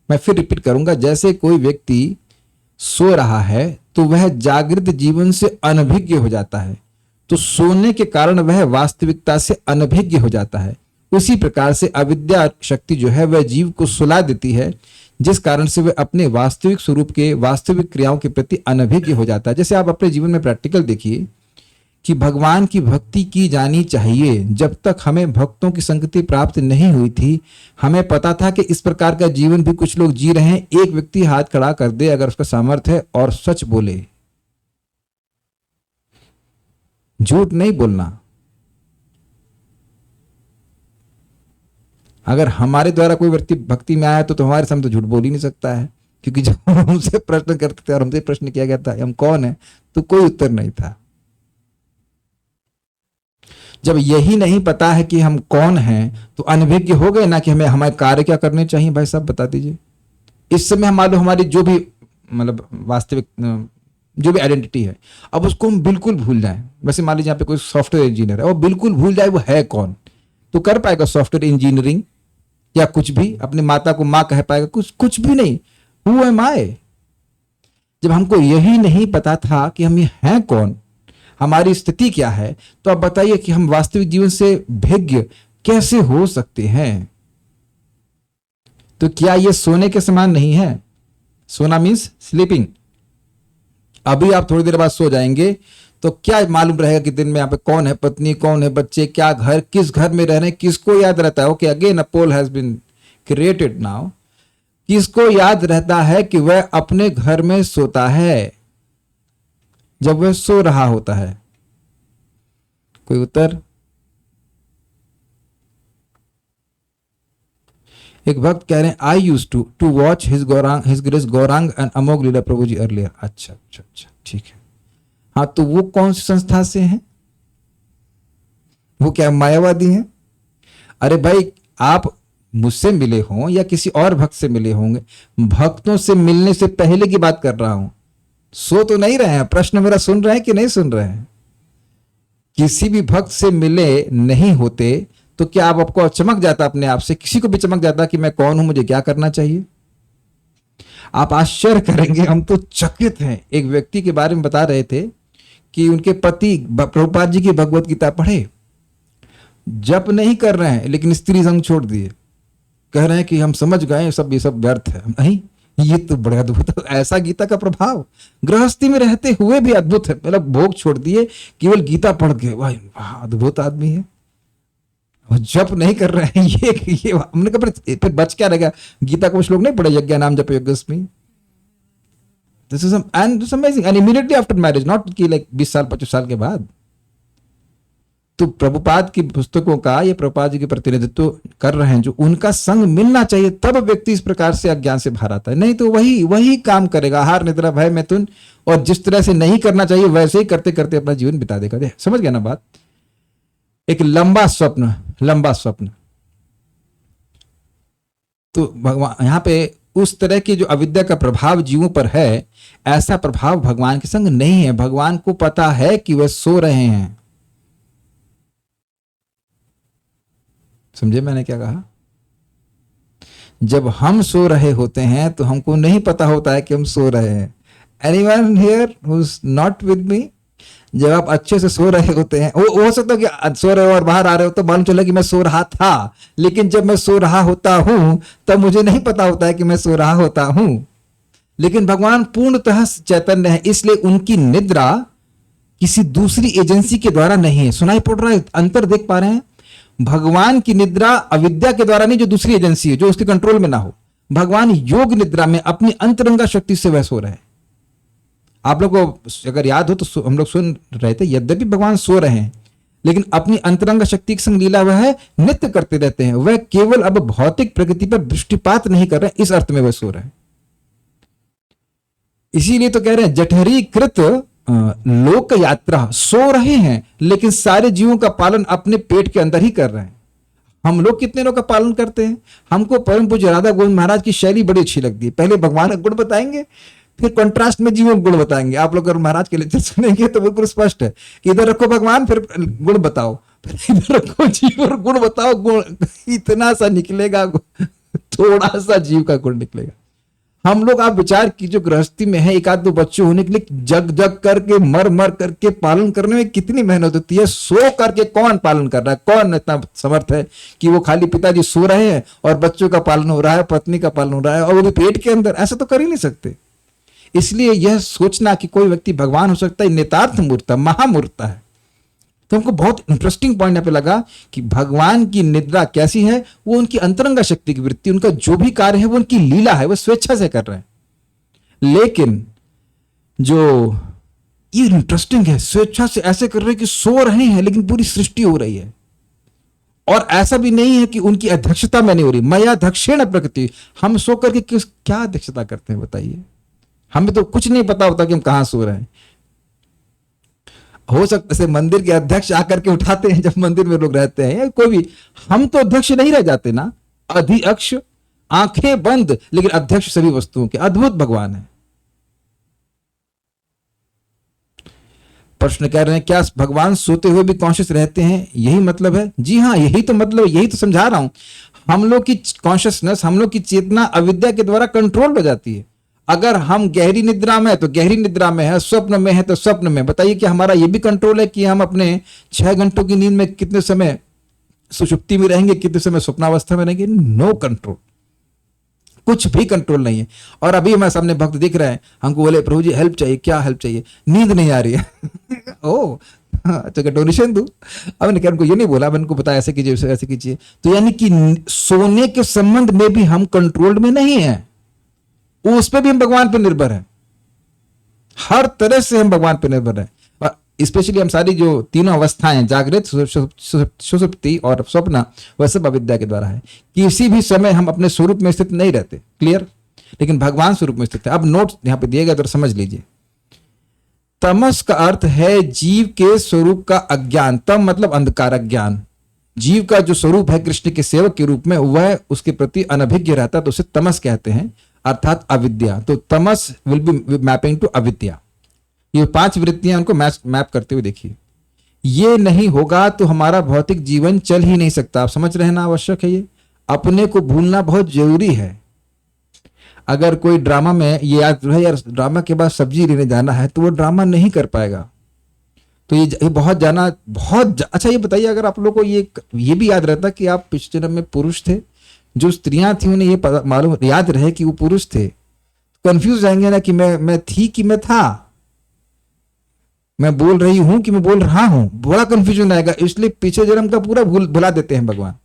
मैं फिर रिपीट करूंगा। जैसे कोई व्यक्ति सो रहा है तो वह जागृत जीवन से अनभिज्ञ हो जाता है, तो सोने के कारण वह वास्तविकता से अनभिज्ञ हो जाता है। उसी प्रकार से अविद्या शक्ति जो है वह जीव को सुला देती है, जिस कारण से वह अपने वास्तविक स्वरूप के, वास्तविक क्रियाओं के प्रति अनभिज्ञ हो जाता है। जैसे आप अपने जीवन में प्रैक्टिकल देखिए कि भगवान की भक्ति की जानी चाहिए। जब तक हमें भक्तों की संगति प्राप्त नहीं हुई थी, हमें पता था कि इस प्रकार का जीवन भी कुछ लोग जी रहे हैं। एक व्यक्ति हाथ खड़ा कर दे अगर उसका सामर्थ्य है और सच बोले, झूठ नहीं बोलना। अगर हमारे द्वारा कोई व्यक्ति भक्ति में आया तो हमारे सामने तो झूठ बोल ही नहीं सकता है, क्योंकि जब हमसे प्रश्न करते थे और हमसे प्रश्न किया गया था हम कौन है, तो कोई उत्तर नहीं था। जब यही नहीं पता है कि हम कौन हैं तो अनभिज्ञ हो गए ना कि हमें हमारे कार्य क्या करने चाहिए। भाई साहब बता दीजिए। इस समय हम मालूम हमारी जो भी मतलब वास्तविक जो भी आइडेंटिटी है, अब उसको हम बिल्कुल भूल जाएं। वैसे मान लीजिए यहाँ पे कोई सॉफ्टवेयर इंजीनियर है, वो बिल्कुल भूल जाए वो है कौन, तो कर पाएगा सॉफ्टवेयर इंजीनियरिंग या कुछ भी? अपनी माता को माँ कह पाएगा? कुछ भी नहीं। हु एम आई? जब हमको यही नहीं पता था कि हम ये हैं कौन, हमारी स्थिति क्या है, तो आप बताइए कि हम वास्तविक जीवन से भिज्ञ कैसे हो सकते हैं? तो क्या ये सोने के समान नहीं है? सोना मीन्स स्लीपिंग। अभी आप थोड़ी देर बाद सो जाएंगे तो क्या मालूम रहेगा कि दिन में यहाँ पे कौन है, पत्नी कौन है, बच्चे, क्या घर, किस घर में रह रहे हैं, किसको याद रहता है? Okay, again a poll has been created now. किसको याद रहता है कि वह अपने घर में सोता है? जब वह सो रहा होता है? कोई उत्तर? एक भक्त कह रहे हैं I use to watch his grace Gaurang and Amogh Lila Prabhu ji earlier. अच्छा अच्छा अच्छा, ठीक है। हाँ, तो वो कौन सी संस्था से हैं? वो क्या मायावादी हैं? अरे भाई, आप मुझसे मिले हों या किसी और भक्त से मिले होंगे, भक्तों से मिलने से पहले की बात कर रहा हूं। सो तो नहीं रहे हैं? प्रश्न मेरा सुन रहे हैं कि नहीं सुन रहे हैं? किसी भी भक्त से मिले नहीं होते तो क्या आपको चमक जाता अपने आप से? किसी को भी चमक जाता कि मैं कौन हूं, मुझे क्या करना चाहिए? आप आश्चर्य करेंगे, हम तो चकित हैं। एक व्यक्ति के बारे में बता रहे थे कि उनके पति प्रभुपाद जी की भगवत गीता पढ़े, जप नहीं कर रहे हैं लेकिन स्त्री संग छोड़ दिए, कह रहे हैं कि हम समझ गए ये सब व्यर्थ है। नहीं, ये तो बड़ा अद्भुत, ऐसा गीता का प्रभाव गृहस्थी में रहते हुए भी अद्भुत है। मतलब भोग छोड़ दिए केवल गीता पढ़ के, वाह अद्भुत आदमी है। और जप नहीं कर रहे हैं, ये हमने कहा फिर बच क्या रहेगा? गीता को कुछ लोग नहीं पढ़े, यज्ञ नाम जप यज्ञस्मि। This is amazing. And immediately after marriage, not कि लाइक 20 साल 25 साल के बाद। तो प्रभुपाद की पुस्तकों का ये प्रभुपाद जी के प्रतिनिधित्व कर रहे हैं, जो उनका संग मिलना चाहिए, तब व्यक्ति इस प्रकार से अज्ञान से बाहर आता है। नहीं तो वही काम करेगा, आहार निद्रा भय मैथुन, और जिस तरह से नहीं करना चाहिए वैसे ही करते करते अपना जीवन बिता देगा। समझ गया ना बात? एक लंबा स्वप्न। तो भगवान यहां पे उस तरह की जो अविद्या का प्रभाव जीवों पर है, ऐसा प्रभाव भगवान के संग नहीं है। भगवान को पता है कि वह सो रहे हैं। समझे मैंने क्या कहा? जब हम सो रहे होते हैं तो हमको नहीं पता होता है कि हम सो रहे हैं। Anyone here who is not with me? जब आप अच्छे से सो रहे होते हैं, वो हो सकता है कि सो रहे हो और बाहर आ रहे हो तो मालूम चला कि मैं सो रहा था, लेकिन जब मैं सो रहा होता हूं तब मुझे नहीं पता होता है कि मैं सो रहा होता हूं। लेकिन भगवान पूर्णतः चैतन्य है, इसलिए उनकी निद्रा किसी दूसरी एजेंसी के द्वारा नहीं है। सुनाई पड़ रहा है? अंतर देख पा रहे हैं? भगवान की निद्रा अविद्या के द्वारा नहीं, जो दूसरी एजेंसी है, जो उसके कंट्रोल में ना हो। भगवान योग निद्रा में अपनी अंतरंगा शक्ति से वह सो रहे हैं। आप लोग को अगर याद हो तो हम लोग सुन रहे थे, यद्यपि भगवान सो रहे हैं लेकिन अपनी अंतरंग शक्ति के संग लीला वह नित्य करते रहते हैं। वह केवल अब भौतिक प्रकृति पर दृष्टिपात नहीं कर रहे, इस अर्थ में वह सो रहे हैं। इसीलिए तो कह रहे हैं जठरीकृत लोक यात्रा, सो रहे हैं लेकिन सारे जीवों का पालन अपने पेट के अंदर ही कर रहे हैं। हम लोग कितने लोग का पालन करते हैं? हमको परम पूज्य राधा गोविंद महाराज की शैली बड़ी अच्छी लगती है। पहले भगवान का गुण बताएंगे, फिर कंट्रास्ट में जीवों गुण बताएंगे। आप लोग अगर महाराज के लेक्चर सुनेंगे तो बिल्कुल स्पष्ट है कि इधर रखो भगवान, फिर गुण बताओ, फिर इधर रखो जीव और गुण बताओ। गुण इतना सा निकलेगा, थोड़ा सा जीव का गुण निकलेगा। हम लोग आप विचार कीजिए, गृहस्थी में है, एक आध दो बच्चे होने के लिए जग जग करके मर मर करके पालन करने में कितनी मेहनत होती है। सो करके कौन पालन कर रहा है? कौन इतना समर्थ है कि वो खाली पिताजी सो रहे हैं और बच्चों का पालन हो रहा है, पत्नी का पालन हो रहा है, और वो भी पेट के अंदर? ऐसा तो कर ही नहीं सकते। इसलिए यह सोचना कि कोई व्यक्ति भगवान हो सकता है, नेतार्थ मूर्ता, महामूर्ता है। तो हमको बहुत इंटरेस्टिंग पॉइंट यहाँ पे लगा कि भगवान की निद्रा कैसी है? वो उनकी अंतरंगा शक्ति की वृत्ति, उनका जो भी कार्य है वो उनकी लीला है, वो स्वेच्छा से कर रहे हैं। लेकिन जो ये इंटरेस्टिंग है, स्वेच्छा से ऐसे कर रहे हैं कि सो रहे हैं लेकिन पूरी सृष्टि हो रही है। और ऐसा भी नहीं है कि उनकी अध्यक्षता में नहीं हो रही। मया दक्षिण प्रकृति, हम सो करके क्या अध्यक्षता करते हैं बताइए? हमें तो कुछ नहीं पता होता कि हम कहां सो रहे हैं। हो सकता है मंदिर के अध्यक्ष आकर के उठाते हैं जब मंदिर में लोग रहते हैं, कोई भी। हम तो अध्यक्ष नहीं रह जाते ना, अधिअक्ष, आंखें बंद लेकिन अध्यक्ष सभी वस्तुओं के। अद्भुत भगवान है। प्रश्न कह रहे हैं क्या भगवान सोते हुए भी कॉन्शियस रहते हैं? यही मतलब है? जी हाँ, यही तो मतलब, यही तो समझा रहा हूं। हम लोग की कॉन्शियसनेस, हम लोग की चेतना अविद्या के द्वारा कंट्रोल हो जाती है। अगर हम गहरी निद्रा में है तो गहरी निद्रा में है, स्वप्न में है तो स्वप्न में। बताइए कि हमारा यह भी कंट्रोल है कि हम अपने 6 घंटों की नींद में कितने समय सुषुप्ति में रहेंगे, कितने समय स्वप्नावस्था में रहेंगे? नो कंट्रोल, कुछ भी कंट्रोल नहीं है। और अभी हमारे सामने भक्त दिख रहे हैं, हमको बोले प्रभु जी हेल्प चाहिए। क्या हेल्प चाहिए? नींद नहीं आ रही है। ओ अच्छा, डोनेशन दूं? अब मैंने उनको ये नहीं बोला, मैंने उनको बताया ऐसे कीजिए ऐसे कीजिए। तो यानी कि सोने के संबंध में भी हम कंट्रोल में नहीं है, उस पर भी हम भगवान पर निर्भर है। हर तरह से हम भगवान पर निर्भर हैं। और स्पेशली हम सारी जो तीनों अवस्थाएं हैं, जागृत, सुषुप्ति और स्वप्न, वह सब अविद्या के द्वारा है। किसी भी समय हम अपने स्वरूप में स्थित नहीं रहते, क्लियर, लेकिन भगवान स्वरूप में स्थित है। अब नोट यहां पे दिए गए तो समझ लीजिए। तमस का अर्थ है जीव के स्वरूप का अज्ञान। तम मतलब अंधकार, अज्ञान। जीव का जो स्वरूप है कृष्ण के सेवक के रूप में, वह उसके प्रति अनभिज्ञ रहता है, तो उसे तमस कहते हैं, अर्थात अविद्या। तो तमस विल बी मैपिंग टू अविद्या। ये 5 वृत्तियां उनको मैप करते हुए देखिए। ये नहीं होगा तो हमारा भौतिक जीवन चल ही नहीं सकता। आप समझ रहे हैं ना, आवश्यक है ये। अपने को भूलना बहुत जरूरी है। अगर कोई ड्रामा में ये याद रहे यार ड्रामा के बाद सब्जी लेने जाना है, तो वो ड्रामा नहीं कर पाएगा। तो ये बहुत जाना अच्छा। ये बताइए, अगर आप लोगों को ये भी याद रहता कि आप पिछले जन्म में पुरुष थे, जो स्त्रियां थी उन्हें ये मालूम याद रहे कि वो पुरुष थे, कंफ्यूज जाएंगे ना कि मैं थी कि मैं था, मैं बोल रही हूं कि मैं बोल रहा हूं, बड़ा कंफ्यूजन आएगा। इसलिए पिछले जन्म का पूरा भुला देते हैं भगवान।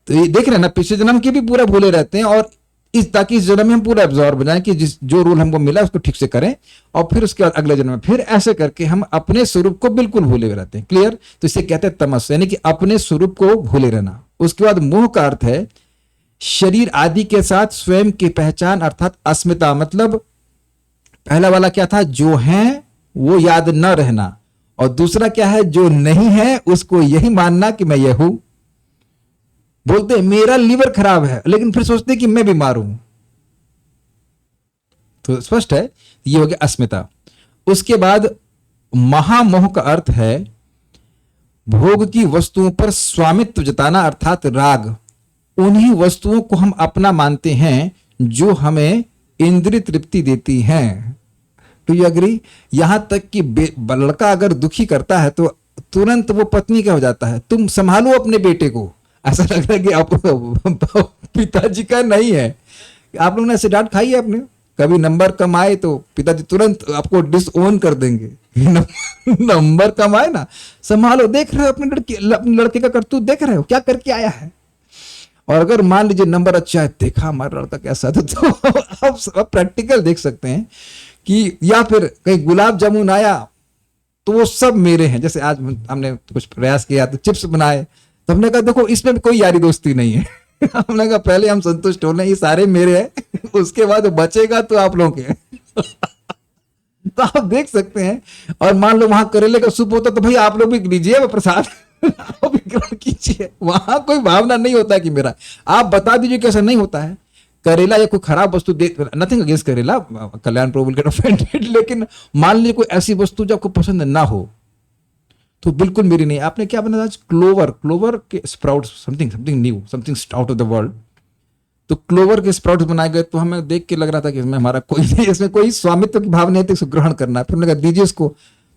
तो ये देख रहे हैं ना, पिछले जन्म के भी पूरा भूले रहते हैं, और ताकि इस जन्म में हम पूरा एब्जॉर्ब हो जाए कि जो रूल हमको मिला उसको ठीक से करें, और फिर उसके बाद अगले जन्म में फिर ऐसे करके हम अपने स्वरूप को बिल्कुल भूले हुए रहते हैं, क्लियर। तो इसे कहते हैं तमस, यानी कि अपने स्वरूप को भूले रहना। उसके बाद मोह का अर्थ है शरीर आदि के साथ स्वयं की पहचान, अर्थात अस्मिता। मतलब पहला वाला क्या था, जो है वो याद न रहना, और दूसरा क्या है, जो नहीं है उसको यही मानना कि मैं यह हूं। बोलते हैं मेरा लीवर खराब है, लेकिन फिर सोचते हैं कि मैं बीमार हूं। तो स्पष्ट है, ये हो गया अस्मिता। उसके बाद महामोह का अर्थ है भोग की वस्तुओं पर स्वामित्व जताना, अर्थात राग। उन्हीं वस्तुओं को हम अपना मानते हैं जो हमें इंद्रिय तृप्ति देती हैं। Do you agree? यहां तक कि लड़का अगर दुखी करता है तो तुरंत वो पत्नी का हो जाता है, तुम संभालो अपने बेटे को। ऐसा लग रहा है कि आप पिताजी का नहीं है। आप लोगों ने ऐसे डांट खाई है आपने? कभी नंबर कम आए तो पिताजी तुरंत आपको डिसओन कर देंगे। नंबर कम आए ना, संभालो, देख रहे हो अपने लड़के का करतूत, देख रहे हो क्या करके आया है। और अगर मान लीजिए नंबर अच्छा है, देखा हमारा लड़का कैसा था, तो आप प्रैक्टिकल देख सकते हैं कि, या फिर कहीं गुलाब जामुन आया तो वो सब मेरे हैं। जैसे आज हमने कुछ प्रयास किया तो चिप्स बनाए, तो हमने कहा देखो इसमें भी कोई यारी दोस्ती नहीं है। हमने कहा पहले हम संतुष्ट होने, ये सारे मेरे हैं, उसके बाद बचेगा तो आप लोगों के। तो आप देख सकते हैं। और मान लो वहां करेले का सूप होता तो भाई आप लोग भी लीजिए प्रसाद, आप भी ग्रहण कीजिए। वहां कोई भावना नहीं होता कि मेरा। आप बता दीजिए कैसा नहीं होता है। करेला या कोई खराब वस्तु दे, नथिंग अगेंस्ट करेला, कल्याण प्रभु विल गेट ऑफेंडेड, लेकिन मान लीजिए कोई ऐसी वस्तु जो आपको पसंद ना हो तो बिल्कुल मेरी नहीं। आपने क्या बनाया आज? क्लोवर के sprouts, something new, something out of the world. तो क्लोवर के स्प्राउट्स बनाए गए, तो हमें देख के लग रहा था कि इसमें हमारा कोई नहीं, इसमें कोई स्वामित्व की भाव नहीं थी, इसको ग्रहण करना है। फिर हमने कहा दीजिए इसको,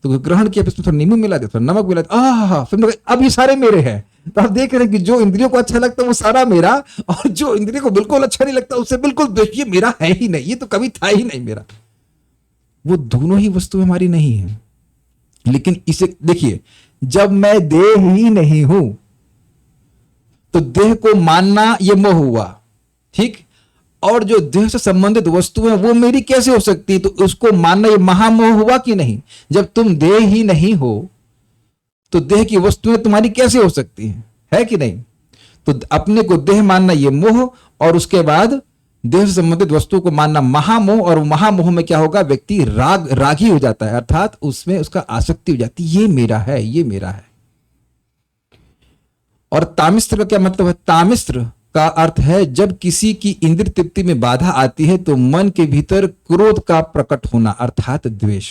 तो ग्रहण किया, इसमें थोड़ा नींबू मिला दिया, थोड़ा नमक मिला दिया, फिर हमने कहा अब ये सारे मेरे हैं। तो आप देख रहे हैं कि जो इंद्रियों को अच्छा लगता है वो सारा मेरा, और जो इंद्रियों को बिल्कुल अच्छा नहीं लगता उससे बिल्कुल द्वेष, ये मेरा है ही नहीं, ये तो कभी था ही नहीं मेरा। वो दोनों ही वस्तु हमारी नहीं है। लेकिन इसे देखिए, जब मैं देह ही नहीं हूं तो देह को मानना ये मोह हुआ, ठीक। और जो देह से संबंधित वस्तु है वो मेरी कैसे हो सकती है, तो उसको मानना ये महामोह हुआ कि नहीं। जब तुम देह ही नहीं हो तो देह की वस्तुएं तुम्हारी कैसे हो सकती हैं, है कि नहीं। तो अपने को देह मानना ये मोह, और उसके बाद देह से संबंधित वस्तुओं को मानना महामोह। और महामोह में क्या होगा, व्यक्ति रागी हो जाता है, अर्थात उसमें उसका आसक्ति हो जाती है, ये मेरा है, ये मेरा है। और तामिस्त्र का क्या मतलब है? तामिस्त्र का अर्थ है जब किसी की इंद्रिय तृप्ति में बाधा आती है तो मन के भीतर क्रोध का प्रकट होना, अर्थात द्वेष।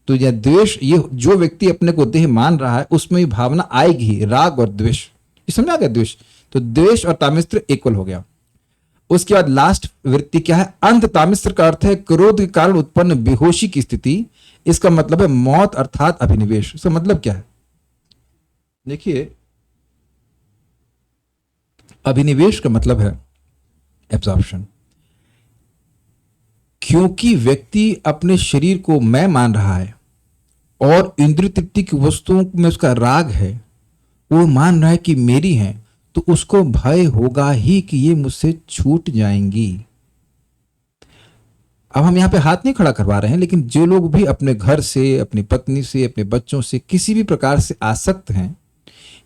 तो यह द्वेष, ये जो व्यक्ति अपने को देह मान रहा है उसमें भावना आएगी, राग और द्वेष। समझ आ गया द्वेष? तो द्वेष और तामिस्त्र इक्वल हो गया। उसके बाद लास्ट वृत्ति क्या है? अंध तामिस्त्र का अर्थ है क्रोध के कारण उत्पन्न बेहोशी की स्थिति। इसका मतलब है मौत, अर्थात अभिनिवेश। इसका मतलब क्या है? देखिए, अभिनिवेश का मतलब है एब्जॉर्प्शन। क्योंकि व्यक्ति अपने शरीर को मैं मान रहा है और इंद्रिय तृप्ति की वस्तुओं में उसका राग है, वो मान रहा है कि मेरी हैं, तो उसको भय होगा ही कि ये मुझसे छूट जाएंगी। अब हम यहाँ पे हाथ नहीं खड़ा करवा रहे हैं, लेकिन जो लोग भी अपने घर से, अपनी पत्नी से, अपने बच्चों से किसी भी प्रकार से आसक्त हैं,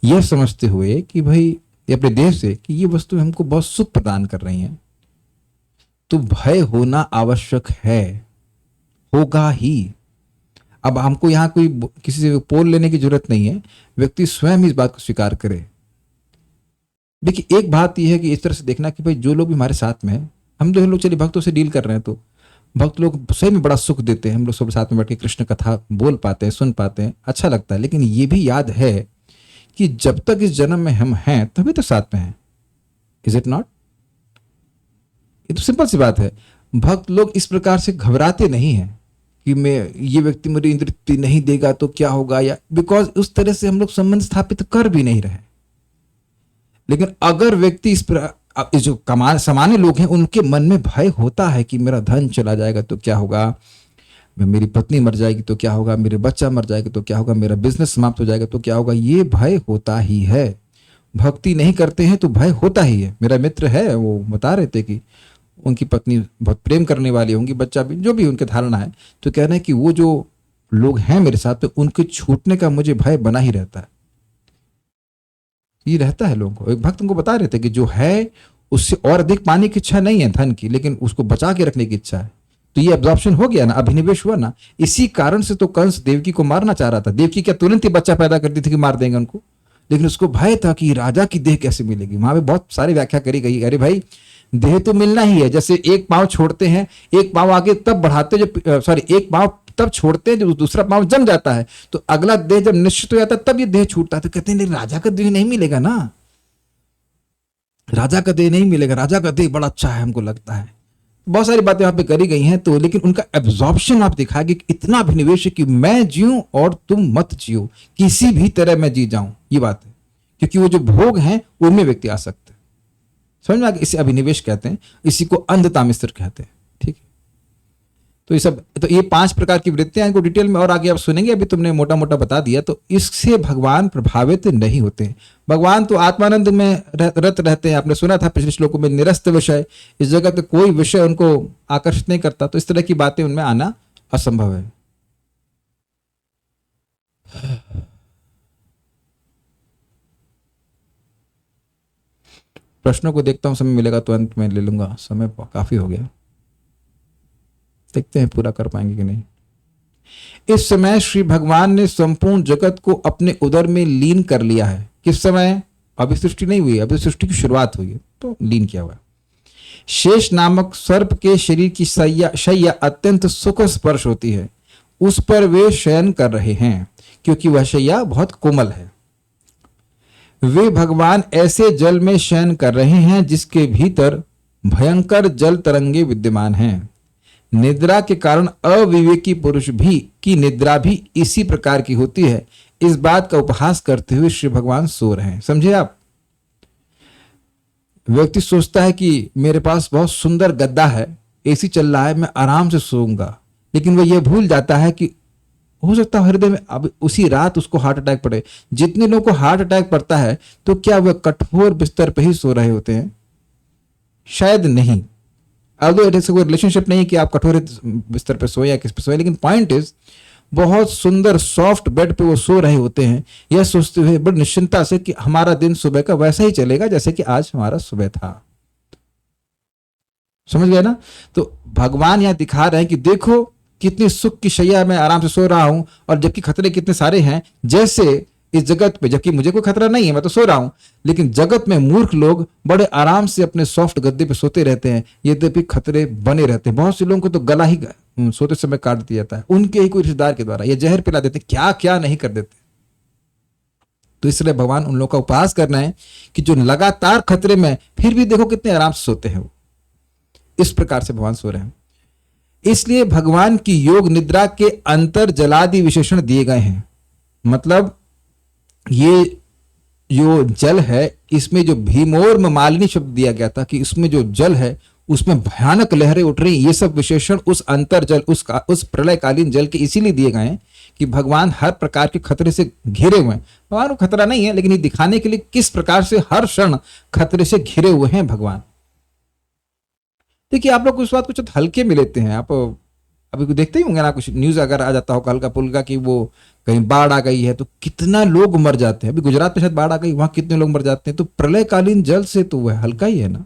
यह समझते हुए कि भाई ये अपने देह से कि ये वस्तु हमको बहुत सुख प्रदान कर रही हैं, तो भय होना आवश्यक है, होगा ही। अब हमको यहाँ कोई किसी से पोल लेने की जरूरत नहीं है, व्यक्ति स्वयं इस बात को स्वीकार करे। देखिए, एक बात यह है कि इस तरह से देखना कि भाई जो लोग भी हमारे साथ में हैं, हम जो लोग चलिए भक्तों से डील कर रहे हैं, तो भक्त लोग सही में बड़ा सुख देते हैं, हम लोग सब साथ में बैठ के कृष्ण कथा बोल पाते हैं, सुन पाते हैं, अच्छा लगता है। लेकिन ये भी याद है कि जब तक इस जन्म में हम हैं तभी तो साथ में हैं। Is it not? ये तो सिंपल सी बात है। भक्त लोग इस प्रकार से घबराते नहीं हैं कि मैं ये व्यक्ति मुझे इंद्र तृप्ति नहीं देगा तो क्या होगा, या बिकॉज उस तरह से हम लोग संबंध स्थापित कर भी नहीं रहे। लेकिन अगर व्यक्ति इस पर जो सामान्य लोग हैं, उनके मन में भय होता है कि मेरा धन चला जाएगा तो क्या होगा, मेरी पत्नी मर जाएगी तो क्या होगा, मेरे बच्चा मर जाएगा तो क्या होगा, मेरा बिजनेस समाप्त हो जाएगा तो क्या होगा, ये भय होता ही है। भक्ति नहीं करते हैं तो भय होता ही है। मेरा मित्र है, वो बता रहे थे कि उनकी पत्नी बहुत प्रेम करने वाली होंगी, बच्चा भी, जो भी उनके धारणा है, तो कह रहे हैं कि वो जो लोग हैं मेरे साथ, तो उनके छूटने का मुझे भय बना ही रहता है। ये रहता है लोगों को। एक भक्त उनको बता रहे थे कि जो है उससे और अधिक पाने की इच्छा नहीं है धन की, लेकिन उसको बचा के रखने की इच्छा है। तो ये एब्जॉर्प्शन हो गया ना, अभिनिवेश हुआ ना। इसी कारण से तो कंस देवकी को मारना चाह रहा था। देवकी क्या तुरंत ही बच्चा पैदा कर दी थी कि मार देंगे उनको, लेकिन उसको भय था कि राजा की देह कैसे मिलेगी। वहां पे बहुत सारी व्याख्या करी गई। अरे भाई, देह तो मिलना ही है। जैसे एक पांव छोड़ते हैं, एक पांव आगे तब बढ़ाते, एक पांव तब छोड़ते हैं जब दूसरा पांव जम जाता है, तो अगला देह जब निश्चित हो जाता है तब ये देह छूटता है। तो कहते हैं नहीं, राजा का देह नहीं मिलेगा ना, राजा का देह नहीं मिलेगा, राजा का देह बड़ा अच्छा है हमको लगता है। बहुत सारी बातें वहां पे करी गई हैं। तो लेकिन उनका एब्जॉर्प्शन आप दिखा कि इतना अभिनिवेश है कि मैं जीऊं और तुम मत जियो, किसी भी तरह मैं जी जाऊं, ये बात है। क्योंकि वो जो भोग हैं उनमें व्यक्ति आसक्त है। समझ में आ गया? इसे अभिनिवेश कहते हैं, इसी को अंधता मिश्र कहते हैं। ठीक है, तो ये सब, तो ये 5 प्रकार की वृत्तियां, इनको डिटेल में और आगे आप सुनेंगे। अभी तुमने मोटा मोटा बता दिया। तो इससे भगवान प्रभावित नहीं होते। भगवान तो आत्मानंद में रत रहते हैं। आपने सुना था पिछले श्लोकों में, निरस्त विषय, इस जगत में कोई विषय उनको आकर्षित नहीं करता। तो इस तरह की बातें उनमें आना असंभव है। प्रश्नों को देखता हूं, समय मिलेगा तो अंत में ले लूंगा, समय काफी हो गया। देखते हैं पूरा कर पाएंगे कि नहीं। इस समय श्री भगवान ने संपूर्ण जगत को अपने उदर में लीन कर लिया है। किस समय? अभी सृष्टि नहीं हुई, अभी सृष्टि की शुरुआत हुई है, तो लीन किया हुआ है। शेष नामक सर्प के शरीर की शैया अत्यंत सुख स्पर्श होती है, उस पर वे शयन कर रहे हैं, क्योंकि वह शैया बहुत कोमल है। वे भगवान ऐसे जल में शयन कर रहे हैं जिसके भीतर भयंकर जल तरंगे विद्यमान हैं। निद्रा के कारण अविवेकी पुरुष भी की निद्रा भी इसी प्रकार की होती है। इस बात का उपहास करते हुए श्री भगवान सो रहे हैं। समझे आप? व्यक्ति सोचता है कि मेरे पास बहुत सुंदर गद्दा है, एसी चल रहा है, मैं आराम से सोऊंगा, लेकिन वह यह भूल जाता है कि हो सकता है हृदय में अब उसी रात उसको हार्ट अटैक पड़े। जितने लोगों को हार्ट अटैक पड़ता है तो क्या वह कठोर बिस्तर पर ही सो रहे होते हैं? शायद नहीं। अब ऐसे कोई रिलेशनशिप नहीं कि आप कठोर बिस्तर पर सोए या किस पे सोए, लेकिन पॉइंट इज बहुत सुंदर सॉफ्ट बेड पे वो सो रहे होते हैं, यह सोचते हुए बड़ी निश्चिंता से कि हमारा दिन सुबह का वैसा ही चलेगा जैसे कि आज हमारा सुबह था। समझ गए ना? तो भगवान यहां दिखा रहे हैं कि देखो कितनी सुख की शैया में आराम से सो रहा हूं, और जबकि खतरे कितने सारे हैं। जैसे इस जगत पे, जबकि मुझे कोई खतरा नहीं है, मैं तो सो रहा हूं, लेकिन जगत में मूर्ख लोग बड़े आराम से अपने सॉफ्ट गद्दे पे सोते रहते हैं, यद्यपि खतरे बने रहते हैं। बहुत से लोगों को तो गला ही सोते समय काट दिया जाता है, उनके ही कोई रिश्तेदार के द्वारा। ये जहर पिला देते, क्या क्या नहीं कर देते। तो इसलिए भगवान उन लोगों का उपहास कर रहे हैं कि जो लगातार खतरे में फिर भी देखो कितने आराम से सोते हैं वो। इस प्रकार से भगवान सो रहे हैं। इसलिए भगवान की योग निद्रा के अंतर जलादि विशेषण दिए गए हैं। मतलब ये जो जल है, इसमें जो भीमोर्म मालिनी शब्द दिया गया था कि इसमें जो जल है उसमें भयानक लहरें उठ रही, ये सब विशेषण उस अंतर जल, उस प्रलयकालीन जल के इसीलिए दिए गए हैं कि भगवान हर प्रकार के खतरे से घिरे हुए हैं। भगवान को खतरा नहीं है, लेकिन ये दिखाने के लिए किस प्रकार से हर क्षण खतरे से घिरे हुए हैं भगवान। देखिए आप लोग उस बात को कुछ हल्के में लेते हैं। आप अभी को देखते ही होंगे ना, कुछ न्यूज अगर आ जाता हो हल्का फुल्का कि वो कहीं बाढ़ आ गई है तो कितना लोग मर जाते हैं। अभी गुजरात में शायद बाढ़ आ गई, वहां कितने लोग मर जाते हैं। तो प्रलयकालीन जल से तो वह हल्का ही है ना।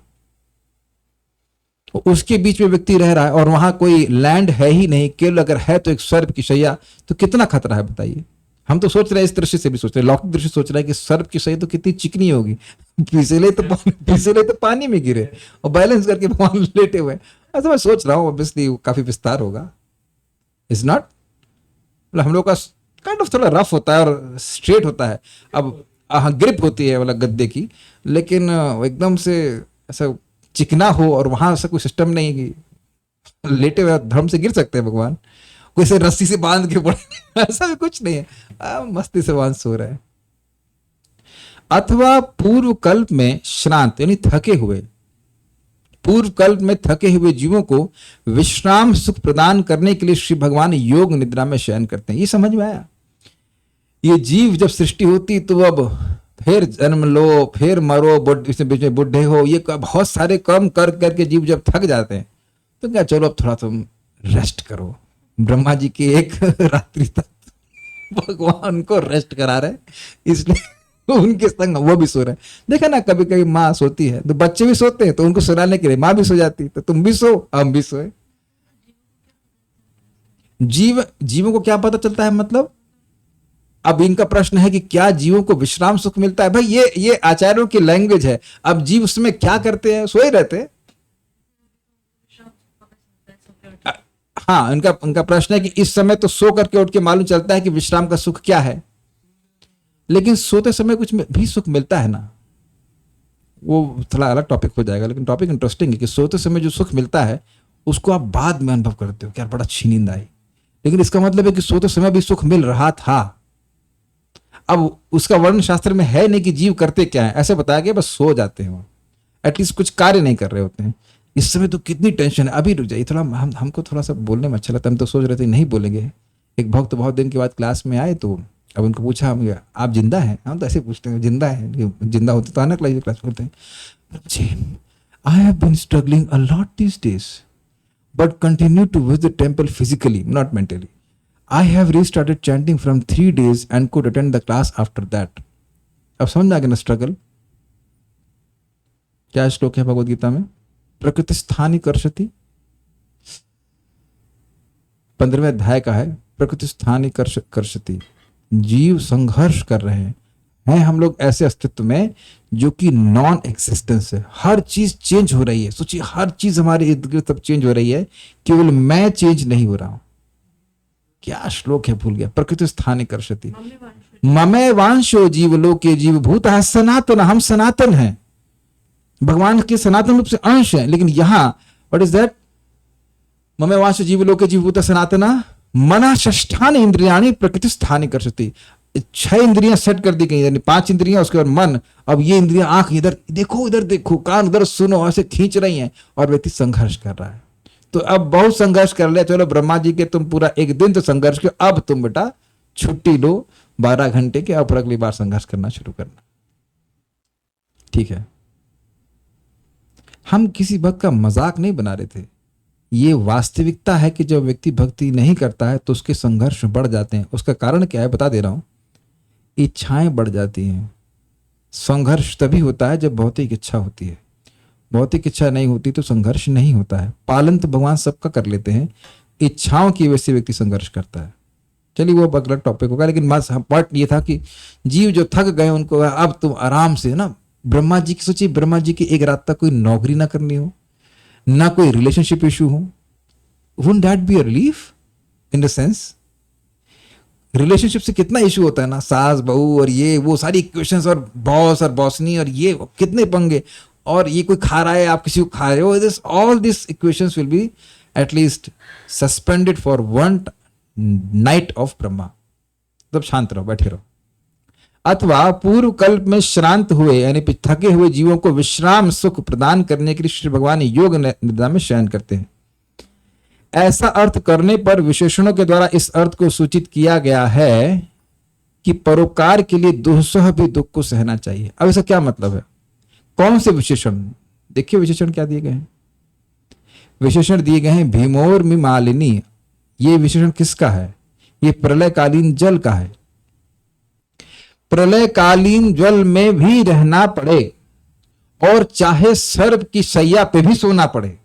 तो उसके बीच में व्यक्ति रह रहा है और वहां कोई लैंड है ही नहीं, केवल अगर है तो एक सर्प की शैया, तो कितना खतरा है बताइए। हम तो सोच रहे हैं, इस दृश्य से भी सोच रहे हैं, लौकिक दृश्य सोच रहे हैं कि सर्प की शैया तो कितनी चिकनी होगी, फिसले तो पानी में गिरे और बैलेंस करके भगवान लेटे हुए। ऐसा मैं सोच रहा हूँ, ऑब्वियसली काफी विस्तार होगा। इज नॉट, मतलब हम लोग का काइंड ऑफ थोड़ा रफ होता है और स्ट्रेट होता है। अब ग्रिप होती है मतलब गद्दे की, लेकिन एकदम से ऐसा चिकना हो और वहां ऐसा कोई सिस्टम नहीं कि लेटे हुए धर्म से गिर सकते हैं भगवान, कोई से रस्सी से बांध के पड़े, ऐसा भी कुछ नहीं है। मस्ती से भगवान सो रहे हैं। अथवा पूर्व कल्प में श्रांत यानी थके हुए, पूर्व कल्प में थके हुए जीवों को विश्राम सुख प्रदान करने के लिए श्री भगवान योग निद्रा में शयन करते हैं। ये समझ में आया। ये जीव जब सृष्टि होती तो अब फिर जन्म लो, फिर मरो, इसमें बीच में बुढ़े हो, ये बहुत सारे कर्म कर करके जीव जब थक जाते हैं तो क्या चलो अब थोड़ा तुम रेस्ट करो। ब्रह्मा जी की एक रात्रि तक भगवान को रेस्ट करा रहे, इसलिए उनके संग वो भी सो रहे हैं। देखा ना, कभी कभी माँ सोती है तो बच्चे भी सोते हैं, तो उनको सुलाने के लिए माँ भी सो जाती, तो तुम भी सो हम भी सोए। जीवों को क्या पता चलता है, मतलब अब इनका प्रश्न है कि क्या जीवों को विश्राम सुख मिलता है। भाई ये आचार्यों की लैंग्वेज है। अब जीव उसमें क्या करते हैं, सोए रहते हैं। हाँ, उनका प्रश्न है कि इस समय तो सो करके उठ के मालूम चलता है कि विश्राम का सुख क्या है, लेकिन सोते समय कुछ भी सुख मिलता है ना। वो थोड़ा अलग टॉपिक हो जाएगा, लेकिन टॉपिक इंटरेस्टिंग है कि सोते समय जो सुख मिलता है उसको आप बाद में अनुभव करते हो, क्या बड़ा अच्छी नींद आई। लेकिन इसका मतलब है कि सोते समय भी सुख मिल रहा था। अब उसका वर्णन शास्त्र में है नहीं कि जीव करते क्या है, ऐसे बताया गया बस सो जाते हैं, एटलीस्ट कुछ कार्य नहीं कर रहे होते हैं। इस समय तो कितनी टेंशन है। अभी रुक जाइए थोड़ा, हमको थोड़ा सा बोलने में अच्छा लगता है। हम तो सोच रहे थे नहीं बोलेंगे। एक भक्त बहुत दिन के बाद क्लास में आए, तो अब उनको पूछा, हम आप जिंदा हैं? हम तो ऐसे पूछते हैं, जिंदा है, जिंदा होते तो आना क्लास बोलते हैं। I have been struggling a lot this days but continue to visit temple physically not mentally. I have restarted chanting from 3 days and could attend the class after that. अब समझ में आ गया ना स्ट्रगल। क्या श्लोक है भगवद गीता में? प्रकृति स्थानी कर्षति, 15वें अध्याय का है। प्रकृति स्थानी कर्षति, जीव संघर्ष कर रहे हैं हम लोग ऐसे अस्तित्व में जो कि नॉन एक्सिस्टेंस है। हर चीज चेंज हो रही है। सोचिए, हर चीज हमारे इर्द गिर्द सब चेंज हो रही है, केवल मैं चेंज नहीं हो रहा हूं। क्या श्लोक है, भूल गया। प्रकृति स्थानी कर्षति, ममे वांशो जीवलोके जीवभूतः सनातन, हम सनातन हैं, भगवान के सनातन रूप से अंश हैं। लेकिन यहां व्हाट इज दैट? ममे वांशो जीवलोके जीवभूतः सनातना मना षष्ठानि इंद्रियाणि प्रकृति स्थानी कर्षति। 6 इंद्रियां सेट कर दी गई, यानी 5 इंद्रियां, उसके बाद मन। अब ये इंद्रियां, आंख इधर देखो उधर देखो, कान उधर सुनो, ऐसे खींच रही हैं और व्यक्ति संघर्ष कर रहा है। तो अब बहुत संघर्ष कर लिया, चलो ब्रह्मा जी के तुम पूरा एक दिन तो संघर्ष किया, अब तुम बेटा छुट्टी लो 12 घंटे के, अब अगली बार संघर्ष करना शुरू करना। ठीक है, हम किसी भक्त का मजाक नहीं बना रहे थे। ये वास्तविकता है कि जब व्यक्ति भक्ति नहीं करता है तो उसके संघर्ष बढ़ जाते हैं। उसका कारण क्या है बता दे रहा हूं। इच्छाएं बढ़ जाती हैं। संघर्ष तभी होता है जब भौतिक इच्छा होती है। भौतिक इच्छा नहीं होती तो संघर्ष नहीं होता है। पालन तो भगवान सबका कर लेते हैं, इच्छाओं की वजह से व्यक्ति संघर्ष करता है। चलिए वो अगला टॉपिक होगा, लेकिन पॉइंट ये था कि जीव जो थक गए उनको अब तुम आराम से ना, ब्रह्मा जी की सोचिए, ब्रह्मा जी की एक रात तक कोई नौकरी ना करनी हो, ना कोई रिलेशनशिप इशू हो, wouldn't that be a relief? In the sense relationship से कितना इशू होता है ना, सास बहू और ये वो सारी क्वेश्चंस, और बॉस और बॉसनी, और ये कितने पंगे, और ये कोई खा रहा है आप किसी को खा रहे हो, this all this equations will be at least suspended for 1 night of Brahma. तब शांत रहो, बैठे रहो। अथवा पूर्व कल्प में श्रांत हुए यानी थके हुए जीवों को विश्राम सुख प्रदान करने के लिए श्री भगवान योग निद्रा में शयन करते हैं। ऐसा अर्थ करने पर विशेषणों के द्वारा इस अर्थ को सूचित किया गया है कि परोपकार के लिए दुस्सह भी दुख को सहना चाहिए। अब इसका क्या मतलब है? कौन से विशेषण? देखिए विशेषण क्या दिए गए हैं। विशेषण दिए गए हैं भीमोर्मि मालिनी। ये विशेषण किसका है? ये प्रलयकालीन जल का है। प्रलयकालीन जल में भी रहना पड़े और चाहे सर्प की सैया पे भी सोना पड़े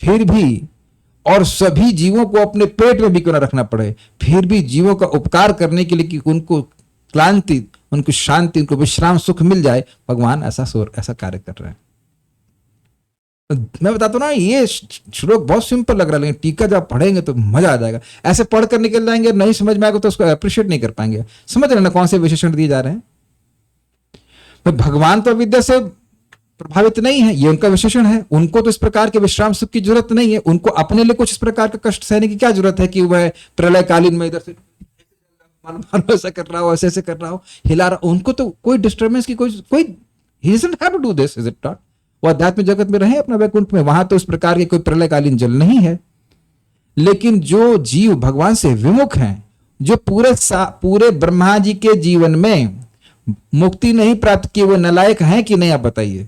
फिर भी, और सभी जीवों को अपने पेट में भी क्यों न रखना पड़े फिर भी जीवों का उपकार करने के लिए कि उनको क्लांति, उनको शांति, उनको विश्राम सुख मिल जाए, भगवान ऐसा कार्य कर रहे हैं। मैं बताता हूं ना, ये श्लोक बहुत सिंपल लग रहा है, लेकिन टीका जब पढ़ेंगे तो मजा आ जाएगा। ऐसे पढ़ कर निकल जाएंगे, नहीं समझ में आएगा तो उसको अप्रिशिएट नहीं कर पाएंगे। समझ रहे ना कौन से विशेषण दिए जा रहे हैं? तो भगवान तो विद्या से प्रभावित नहीं है, ये उनका विशेषण है। उनको तो इस प्रकार के विश्राम सुख की जरूरत नहीं है। उनको अपने लिए कुछ इस प्रकार का कष्ट सहने की क्या जरूरत है कि वह प्रलयकालीन में इधर से ऐसा कर रहा हो, ऐसे कर रहा हो, हिला रहा। उनको तो कोई डिस्टर्बेंस की कोई he doesn't have to do this, is it not? वो अध्यात्म जगत में रहे अपना वैकुंठ में, वहां तो इस प्रकार के कोई प्रलयकालीन जल नहीं है। लेकिन जो जीव भगवान से विमुख हैं, जो पूरे ब्रह्मा जी के जीवन में मुक्ति नहीं प्राप्त की, वो नालायक हैं कि नहीं? आप बताइए।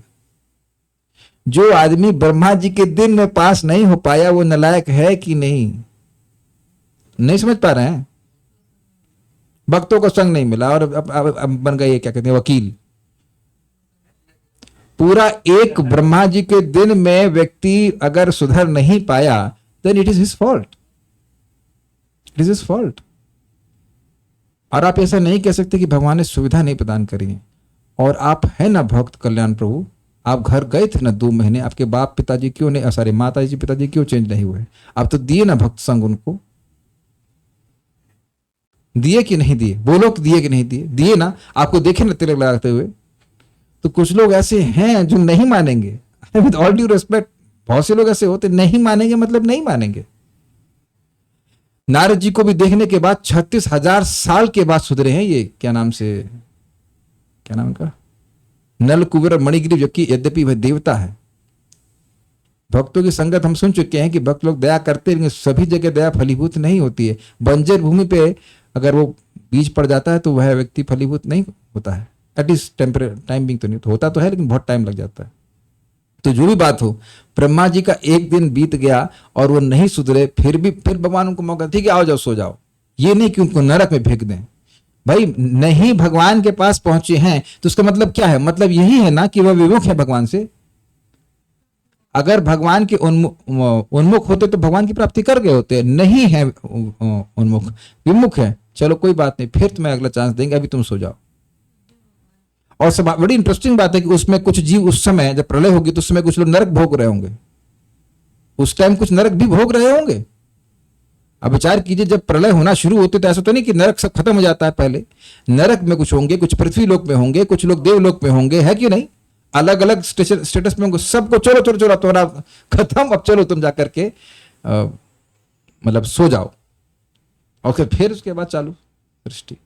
जो आदमी ब्रह्मा जी के दिन में पास नहीं हो पाया, वो नालायक है कि नहीं? नहीं समझ पा रहे हैं? भक्तों को संग नहीं मिला और अब बन गए क्या कहते हैं, वकील। पूरा एक ब्रह्मा जी के दिन में व्यक्ति अगर सुधर नहीं पाया, then it is his fault, it is his fault. और आप ऐसा नहीं कह सकते कि भगवान ने सुविधा नहीं प्रदान करी। और आप है ना भक्त कल्याण प्रभु, आप घर गए थे ना 2 महीने, आपके बाप पिताजी क्यों नहीं, सॉरी माताजी पिताजी क्यों चेंज नहीं हुए? आप तो दिए ना भक्त संग, उनको दिए कि नहीं दिए? बोलो कि दिए कि नहीं दिए? दिए ना। आपको देखे ना तिलक लगाते हुए। तो कुछ लोग ऐसे हैं जो नहीं मानेंगे। विद ऑल ड्यू रिस्पेक्ट, बहुत से लोग ऐसे होते नहीं मानेंगे, मतलब नहीं मानेंगे। नारद जी को भी देखने के बाद 36,000 साल के बाद सुधरे हैं ये, क्या नाम का, नल कुबेर मणिग्रीव, जबकि यद्यपि वह देवता है। भक्तों की संगत हम सुन चुके हैं कि भक्त लोग दया करते हैं, सभी जगह दया फलीभूत नहीं होती है। बंजर भूमि पे अगर वो बीज पड़ जाता है तो वह व्यक्ति फलीभूत नहीं होता है, एटलीस्ट टेम्परेरी टाइमिंग तो नहीं होता तो है, लेकिन बहुत टाइम लग जाता है। तो जो भी बात हो, ब्रह्मा जी का एक दिन बीत गया और वो नहीं सुधरे, फिर भगवान उनको मौका, ठीक है आओ जाओ सो जाओ। ये नहीं कि उनको नरक में फेंक दें। भाई नहीं भगवान के पास पहुंचे हैं तो उसका मतलब क्या है? मतलब यही है ना कि वह विमुख है भगवान से। अगर भगवान के उन्मुख होते तो भगवान की प्राप्ति कर गए होते। नहीं है उन्मुख, विमुख है, चलो कोई बात नहीं, फिर तुम्हें अगला चांस देंगे, अभी तुम सो जाओ। और सब बड़ी इंटरेस्टिंग बात है कि उसमें कुछ जीव उस समय जब प्रलय होगी तो उस समय कुछ लोग नरक भोग रहे होंगे, उस टाइम कुछ नरक भी भोग रहे होंगे। अब विचार कीजिए, जब प्रलय होना शुरू होते तो ऐसा तो नहीं कि नरक सब खत्म हो जाता है। पहले नरक में कुछ होंगे, कुछ पृथ्वी लोक में होंगे, कुछ लोग देवलोक में होंगे, है कि नहीं? अलग अलग स्टेटस में होंगे। सबको चलो चलो चलो तुम्हारा खत्म, अब चलो तुम जाकर के मतलब सो जाओ, और फिर उसके बाद चालू सृष्टि।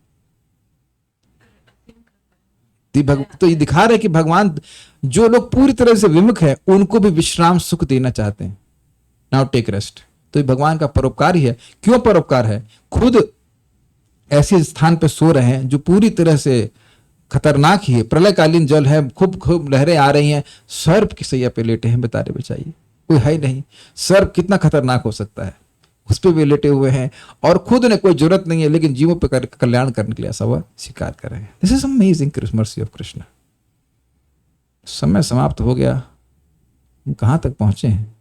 तो ये दिखा रहे कि भगवान जो लोग पूरी तरह से विमुख है उनको भी विश्राम सुख देना चाहते हैं। Now take rest. तो ये भगवान का परोपकार ही है। क्यों परोपकार है? खुद ऐसे स्थान पे सो रहे हैं जो पूरी तरह से खतरनाक ही है, प्रलयकालीन जल है, खूब लहरें आ रही हैं, सर्प की सैया पे लेटे हैं, बता रहे बचाइए, कोई है ही नहीं। सर्प कितना खतरनाक हो सकता है, उस पे भी लेटे हुए हैं और खुद ने कोई जरूरत नहीं है, लेकिन जीवों पे कल्याण करने के लिए ऐसा वह स्वीकार कर रहे हैं। This is amazing mercy of Krishna. समय समाप्त हो गया, हम कहां तक पहुंचे हैं?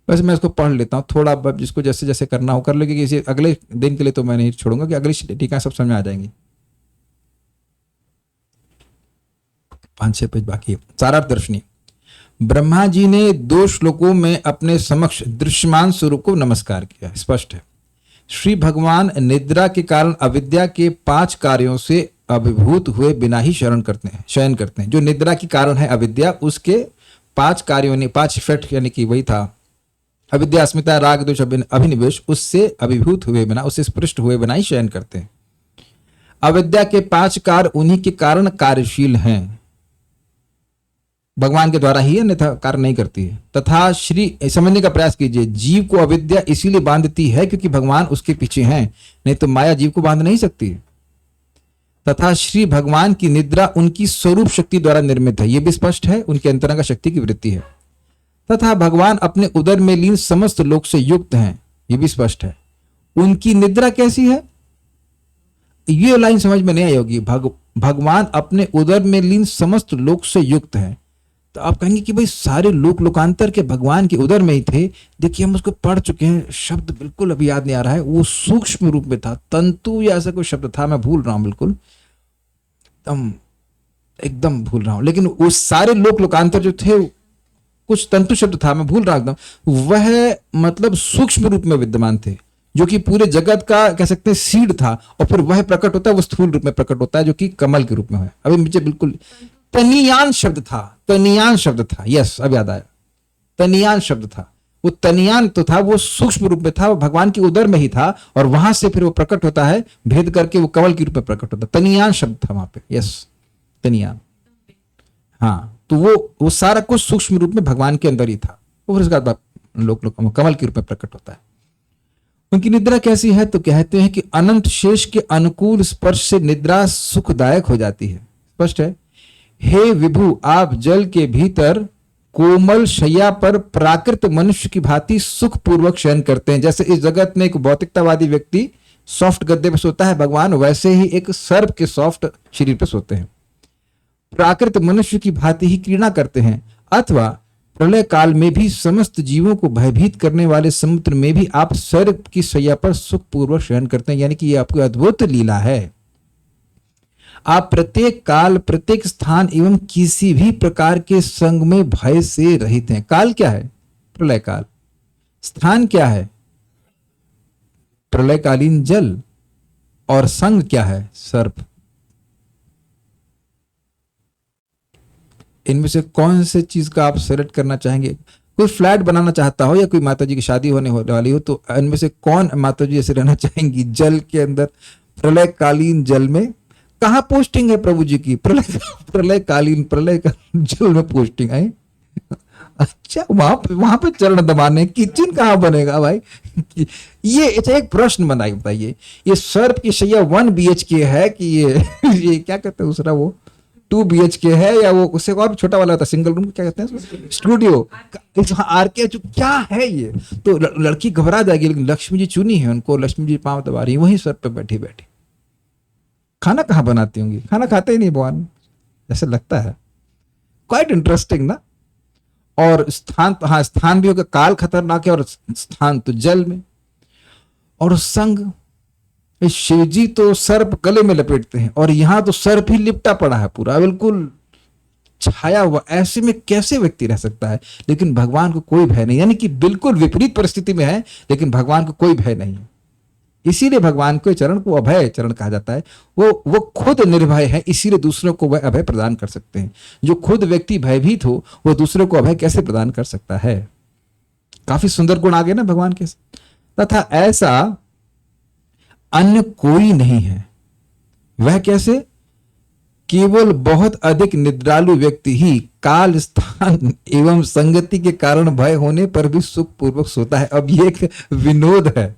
वैसे मैं इसको पढ़ लेता हूँ थोड़ा, जिसको जैसे जैसे करना हो कर लेंगे, किसी अगले दिन के लिए तो मैं नहीं छोड़ूंगा कि अगली टीका सब समझ में आ जाएंगी। 5-6 पेज बाकी है। सारार्थ दर्शनी। ब्रह्मा जी ने 2 श्लोकों में अपने समक्ष दृश्यमान स्वरूप को नमस्कार किया। स्पष्ट है, श्री भगवान निद्रा के कारण अविद्या के 5 कार्यों से अभिभूत हुए बिना ही शयन करते हैं। जो निद्रा के कारण है अविद्या, उसके 5 कार्यों ने 5 इफेक्ट, यानी कि वही था अविद्या, अस्मिता, राग, द्वेष, अभिनिवेश, उससे अभिभूत हुए बिना, उससे स्पृष्ट हुए बिना ही शयन करते हैं। अविद्या के 5 कार्य उन्हीं के कारण कार्यशील हैं, भगवान के द्वारा ही, अन्यथा कार्य नहीं करती है। तथा श्री समझने का प्रयास कीजिए, जीव को अविद्या इसीलिए बांधती है क्योंकि भगवान उसके पीछे हैं, नहीं तो माया जीव को बांध नहीं सकती है। तथा श्री भगवान की निद्रा उनकी स्वरूप शक्ति द्वारा निर्मित है, यह भी स्पष्ट है, उनके अंतरंग शक्ति की वृत्ति है। तथा भगवान अपने उदर में लीन समस्त लोक से युक्त हैं, यह भी स्पष्ट है। उनकी निद्रा कैसी है, ये लाइन समझ में नहीं आई होगी। भगवान अपने उदर में लीन समस्त लोक से युक्त है, तो आप कहेंगे कि भाई सारे लोक लोकांतर के भगवान के उदर में ही थे। देखिए हम उसको पढ़ चुके हैं, शब्द बिल्कुल अभी याद नहीं आ रहा है, वो सूक्ष्म रूप में था, तंतु या ऐसा कोई शब्द था, मैं भूल रहा हूं, बिल्कुल एकदम भूल रहा हूं। लेकिन वो सारे लोक लोकांतर जो थे, कुछ तंतु शब्द था, मैं भूल रहा एकदम, वह मतलब सूक्ष्म रूप में विद्यमान थे, जो कि पूरे जगत का कह सकते हैं सीड था, और फिर वह प्रकट होता है, वो स्थूल रूप में प्रकट होता है, जो कि कमल के रूप में है। अभी मुझे बिल्कुल तनियान शब्द था, तनियान शब्द था, यस अब याद आया, तनियान शब्द था। वो तनियान तो था, वो सूक्ष्म रूप में था, वो भगवान के उदर में ही था, और वहां से फिर वो प्रकट होता है, भेद करके वो कमल के रूप में प्रकट होता है। तनियान शब्द था वहां पे, यस तनियान, हाँ। तो वो सारा कुछ सूक्ष्म रूप में भगवान के अंदर ही था, और उसके बाद लोक कमल के रूप में प्रकट होता है। उनकी निद्रा कैसी है, तो कहते हैं कि अनंत शेष के अनुकूल स्पर्श से निद्रा सुखदायक हो जाती है। स्पष्ट है। हे विभु, आप जल के भीतर कोमल शैया पर प्राकृत मनुष्य की भांति सुख पूर्वक शयन करते हैं। जैसे इस जगत में एक भौतिकतावादी व्यक्ति सॉफ्ट गद्दे पे सोता है, भगवान वैसे ही एक सर्प के सॉफ्ट शरीर पे सोते हैं। प्राकृत मनुष्य की भांति ही क्रीड़ा करते हैं, अथवा प्रलय काल में भी समस्त जीवों को भयभीत करने वाले समुद्र में भी आप सर्प की शैया पर सुख पूर्वक शयन करते हैं। यानी कि ये आपकी अद्भुत लीला है। आप प्रत्येक काल, प्रत्येक स्थान एवं किसी भी प्रकार के संग में भय से रहित हैं। काल क्या है? प्रलय काल। स्थान क्या है? प्रलयकालीन जल। और संग क्या है? सर्प। इनमें से कौन से चीज का आप सेलेक्ट करना चाहेंगे? कोई फ्लैट बनाना चाहता हो या कोई माताजी की शादी होने वाली हो, तो इनमें से कौन माताजी ऐसे रहना चाहेंगी? जल के अंदर, प्रलयकालीन जल में। कहाँ पोस्टिंग है प्रभु जी की? प्रलयकालीन जल में पोस्टिंग है। अच्छा, वहां पे चरण दबाने, किचन कहाँ बनेगा भाई? ये एक प्रश्न बनाइए, बताइए। ये सर्प की शैया 1 BHK है कि ये क्या कहते हैं दूसरा, वो 2 BHK है, या वो उससे और छोटा वाला होता है सिंगल रूम, क्या कहते हैं, स्टूडियो, RK, जो क्या है ये? तो लड़की घबरा जाएगी, लेकिन लक्ष्मी जी चुनी है उनको, लक्ष्मी जी पांव दबा रही है वहीं सर्प पे बैठी बैठी। खाना कहाँ बनाती होंगी? खाना खाते ही नहीं भगवान, ऐसे लगता है। क्वाइट इंटरेस्टिंग ना। और स्थान तो, हाँ स्थान भी होगा, काल खतरनाक है, और स्थान तो जल में। और संग, शिव जी तो सर्प गले में लपेटते हैं, और यहां तो सर्प ही लिपटा पड़ा है पूरा, बिल्कुल छाया हुआ। ऐसे में कैसे व्यक्ति रह सकता है? लेकिन भगवान को कोई भय नहीं, यानी कि बिल्कुल विपरीत परिस्थिति में है, लेकिन भगवान को कोई भय नहीं। इसीलिए भगवान के चरण को अभय चरण कहा जाता है। वो खुद निर्भय है, इसीलिए दूसरों को वह अभय प्रदान कर सकते हैं। जो खुद व्यक्ति भयभीत हो, वो दूसरों को अभय कैसे प्रदान कर सकता है? काफी सुंदर गुण आ गए ना भगवान के। तथा ऐसा अन्य कोई नहीं है। वह कैसे? केवल बहुत अधिक निद्रालु व्यक्ति ही काल, स्थान एवं संगति के कारण भय होने पर भी सुख पूर्वक सोता है। अब ये एक विनोद है,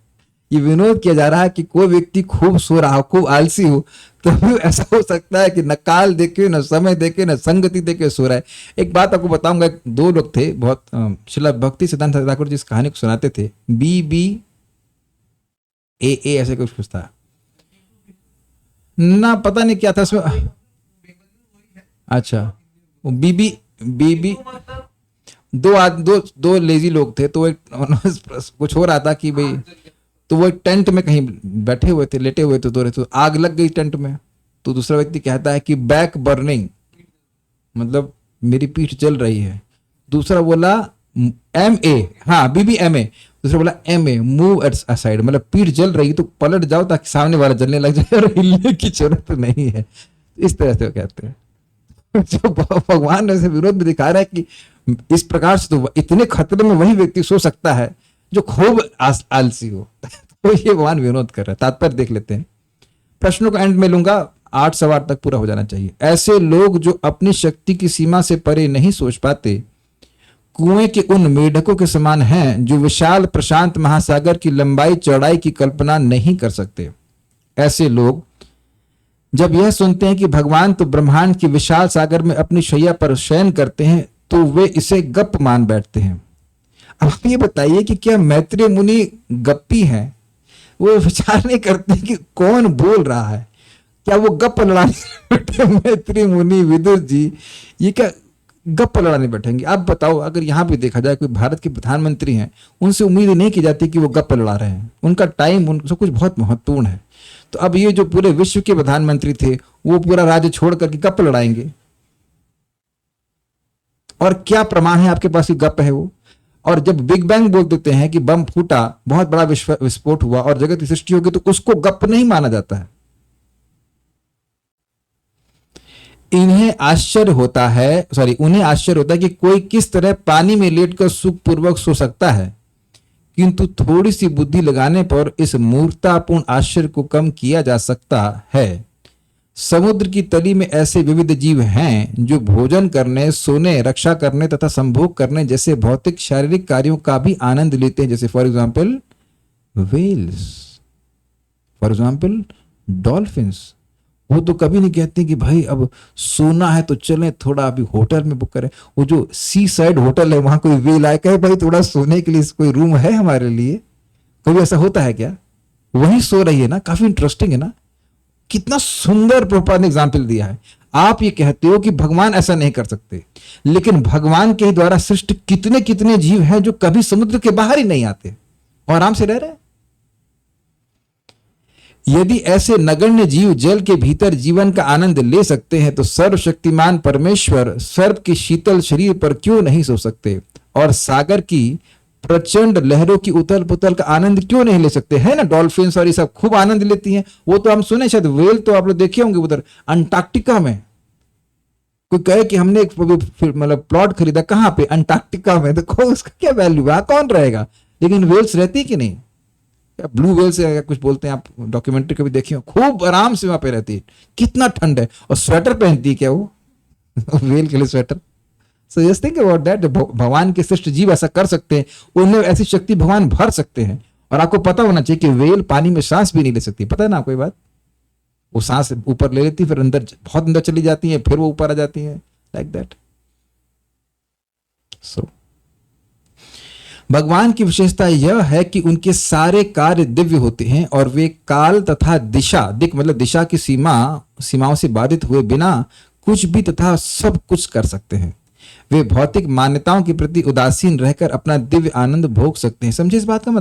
ये विनोद किया जा रहा है कि कोई व्यक्ति खूब सो रहा हो, खूब आलसी हो, तो भी ऐसा हो सकता है कि न काल देखे, न समय देखे, न संगति देखे सो रहा है। एक बात आपको बताऊंगा, 2 लोग थे, बहुत श्रील भक्ति सिद्धांत ठाकुर जी इस कहानी को सुनाते थे। BBAA ऐसे कुछ था ना, पता नहीं क्या था उसमें। अच्छा, वो बीबी दो लेजी लोग थे, तो एक कुछ हो रहा था कि भाई, तो वो एक टेंट में कहीं बैठे हुए थे, लेटे हुए थे, तो आग लग गई टेंट में। तो दूसरा व्यक्ति कहता है कि बैक बर्निंग, मतलब मेरी पीठ जल रही है। दूसरा बोला MA, हाँ BBMA। दूसरा बोला MA, मूव असाइड, मतलब पीठ जल रही तो पलट जाओ ताकि सामने वाला जलने लग जाए, और हिलने की जरूरत नहीं है। इस तरह से वो कहते हैं। जो भगवान ऐसे विरोध में दिखा रहा है कि इस प्रकार से तो इतने खतरे में वही व्यक्ति सो सकता है जो खूब आलसी हो। तो ये भगवान विनोद कर रहा है। तात्पर्य देख लेते हैं। प्रश्नों का एंड में लूंगा, 8 सवा 8 तक पूरा हो जाना चाहिए। ऐसे लोग जो अपनी शक्ति की सीमा से परे नहीं सोच पाते, कुएं के उन मेढकों के समान हैं जो विशाल प्रशांत महासागर की लंबाई चौड़ाई की कल्पना नहीं कर सकते। ऐसे लोग जब यह सुनते हैं कि भगवान तो ब्रह्मांड की विशाल सागर में अपनी शैया पर शयन करते हैं तो वे इसे गप मान बैठते हैं। अब आप ये बताइए कि क्या मैत्रेय मुनि गप्पी हैं? वो विचार नहीं करते कि कौन बोल रहा है, क्या वो गप लड़ाने बैठे मैत्रेय मुनि विदुर जी, ये क्या गप लड़ाने बैठेंगे? आप बताओ, अगर यहाँ भी देखा जाए कोई भारत के प्रधानमंत्री हैं, उनसे उम्मीद नहीं की जाती कि वो गप लड़ा रहे हैं। उनका टाइम, उन सब कुछ बहुत महत्वपूर्ण है। तो अब ये जो पूरे विश्व के प्रधानमंत्री थे, वो पूरा राज्य छोड़ करके गप लड़ाएंगे? और क्या प्रमाण है आपके पास कि गप है वो? और जब बिग बैंग बोल देते हैं कि बम फूटा, बहुत बड़ा विस्फोट हुआ और जगत की सृष्टि होगी, तो उसको गप नहीं माना जाता है। उन्हें आश्चर्य होता है कि कोई किस तरह पानी में लेटकर सुखपूर्वक सो सकता है, किंतु थोड़ी सी बुद्धि लगाने पर इस मूर्खतापूर्ण आश्चर्य को कम किया जा सकता है। समुद्र की तली में ऐसे विविध जीव हैं जो भोजन करने, सोने, रक्षा करने तथा संभोग करने जैसे भौतिक शारीरिक कार्यों का भी आनंद लेते हैं, जैसे for example whales, for example dolphins. वो तो कभी नहीं कहते कि भाई अब सोना है तो चलें थोड़ा अभी होटल में बुक करें। वो जो सी साइड होटल है, वहां कोई वेल आए कहे भाई थोड़ा सोने के लिए कोई रूम है हमारे लिए? कभी ऐसा होता है क्या? वही सो रही है ना। काफी इंटरेस्टिंग है ना, कितना सुंदर प्रभुपाद ने एग्जाम्पल दिया है। आप ये कहते हो कि भगवान ऐसा नहीं कर सकते, लेकिन भगवान के द्वारा सृष्ट कितने कितने जीव हैं जो कभी समुद्र के बाहर ही नहीं आते और आराम से रह रहे हैं। यदि ऐसे नगण्य जीव जल के भीतर जीवन का आनंद ले सकते हैं, तो सर्वशक्तिमान परमेश्वर सर्प के शीतल शरीर पर क्यों नहीं सो सकते, और सागर की प्रचंड लहरों की उथल पुथल का आनंद क्यों नहीं ले सकते? है ना, डॉल्फिन्स और ये सब खूब आनंद लेती हैं। वो तो हम सुने, शायद वेल तो आप लोग देखे होंगे उधर अंटार्कटिका में। कोई कहे कि हमने एक मतलब प्लॉट खरीदा, कहाँ पे? अंटार्कटिका में। देखो उसका क्या वैल्यू, वहां कौन रहेगा? लेकिन वेल्स रहती कि नहीं? ब्लू वेल से कुछ बोलते हैं, आप डॉक्यूमेंट्री कभी देखी हो, खूब आराम से वहां पे रहती है। कितना ठंड है, और स्वेटर पहनती है क्या वो वेल के लिए sweater? So just think about that. भगवान के श्रेष्ठ जीव ऐसा कर सकते हैं, उनमें ऐसी शक्ति भगवान भर सकते हैं। और आपको पता होना चाहिए कि वेल पानी में सांस भी नहीं ले सकती। पता है ना आपको ये बात? वो सांस ऊपर ले लेती, फिर अंदर, बहुत अंदर चली जाती है, फिर वो ऊपर आ जाती है, लाइक दैट। सो भगवान की विशेषता यह है कि उनके सारे कार्य दिव्य होते हैं और वे काल तथा दिशा, दिक मतलब दिशा की सीमाओं से बाधित हुए बिना कुछ भी तथा सब कुछ कर सकते हैं। वे भौतिक मान्यताओं के प्रति उदासीन रहकर अपना दिव्य आनंद भोग सकते हैं। समझे इस बात का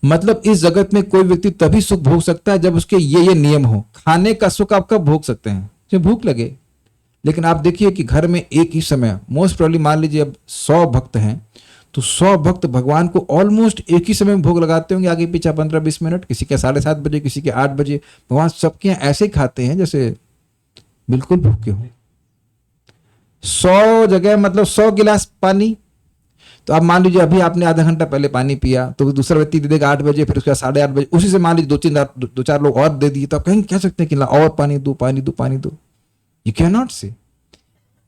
मतलब इस जगत में कोई व्यक्ति तभी सुख भोग सकता है जब उसके ये नियम हो। खाने का सुख आप कब भोग सकते हैं? जब भूख लगे। लेकिन आप देखिए कि घर में एक ही समय, मोस्ट प्रोबेबली मान लीजिए अब 100 भक्त हैं, तो 100 भक्त भगवान को ऑलमोस्ट एक ही समय में भोग लगाते होंगे, आगे पीछे 15-20 मिनट, किसी के 7:30 बजे, किसी के 8 बजे। भगवान सबके यहाँ ऐसे खाते हैं जैसे बिल्कुल भूखे हो। 100 जगह मतलब 100 गिलास पानी। तो अब मान लीजिए अभी आपने आधा घंटा पहले पानी पिया, तो दूसरा व्यक्ति दे देगा 8 बजे, फिर उसके बाद 8:30 बजे, उसी से मान लीजिए 2-4 लोग और दे दिए, तो आप कहेंगे, कह सकते हैं कि और पानी दो, पानी दो, पानी दो। यू कैन नॉट से।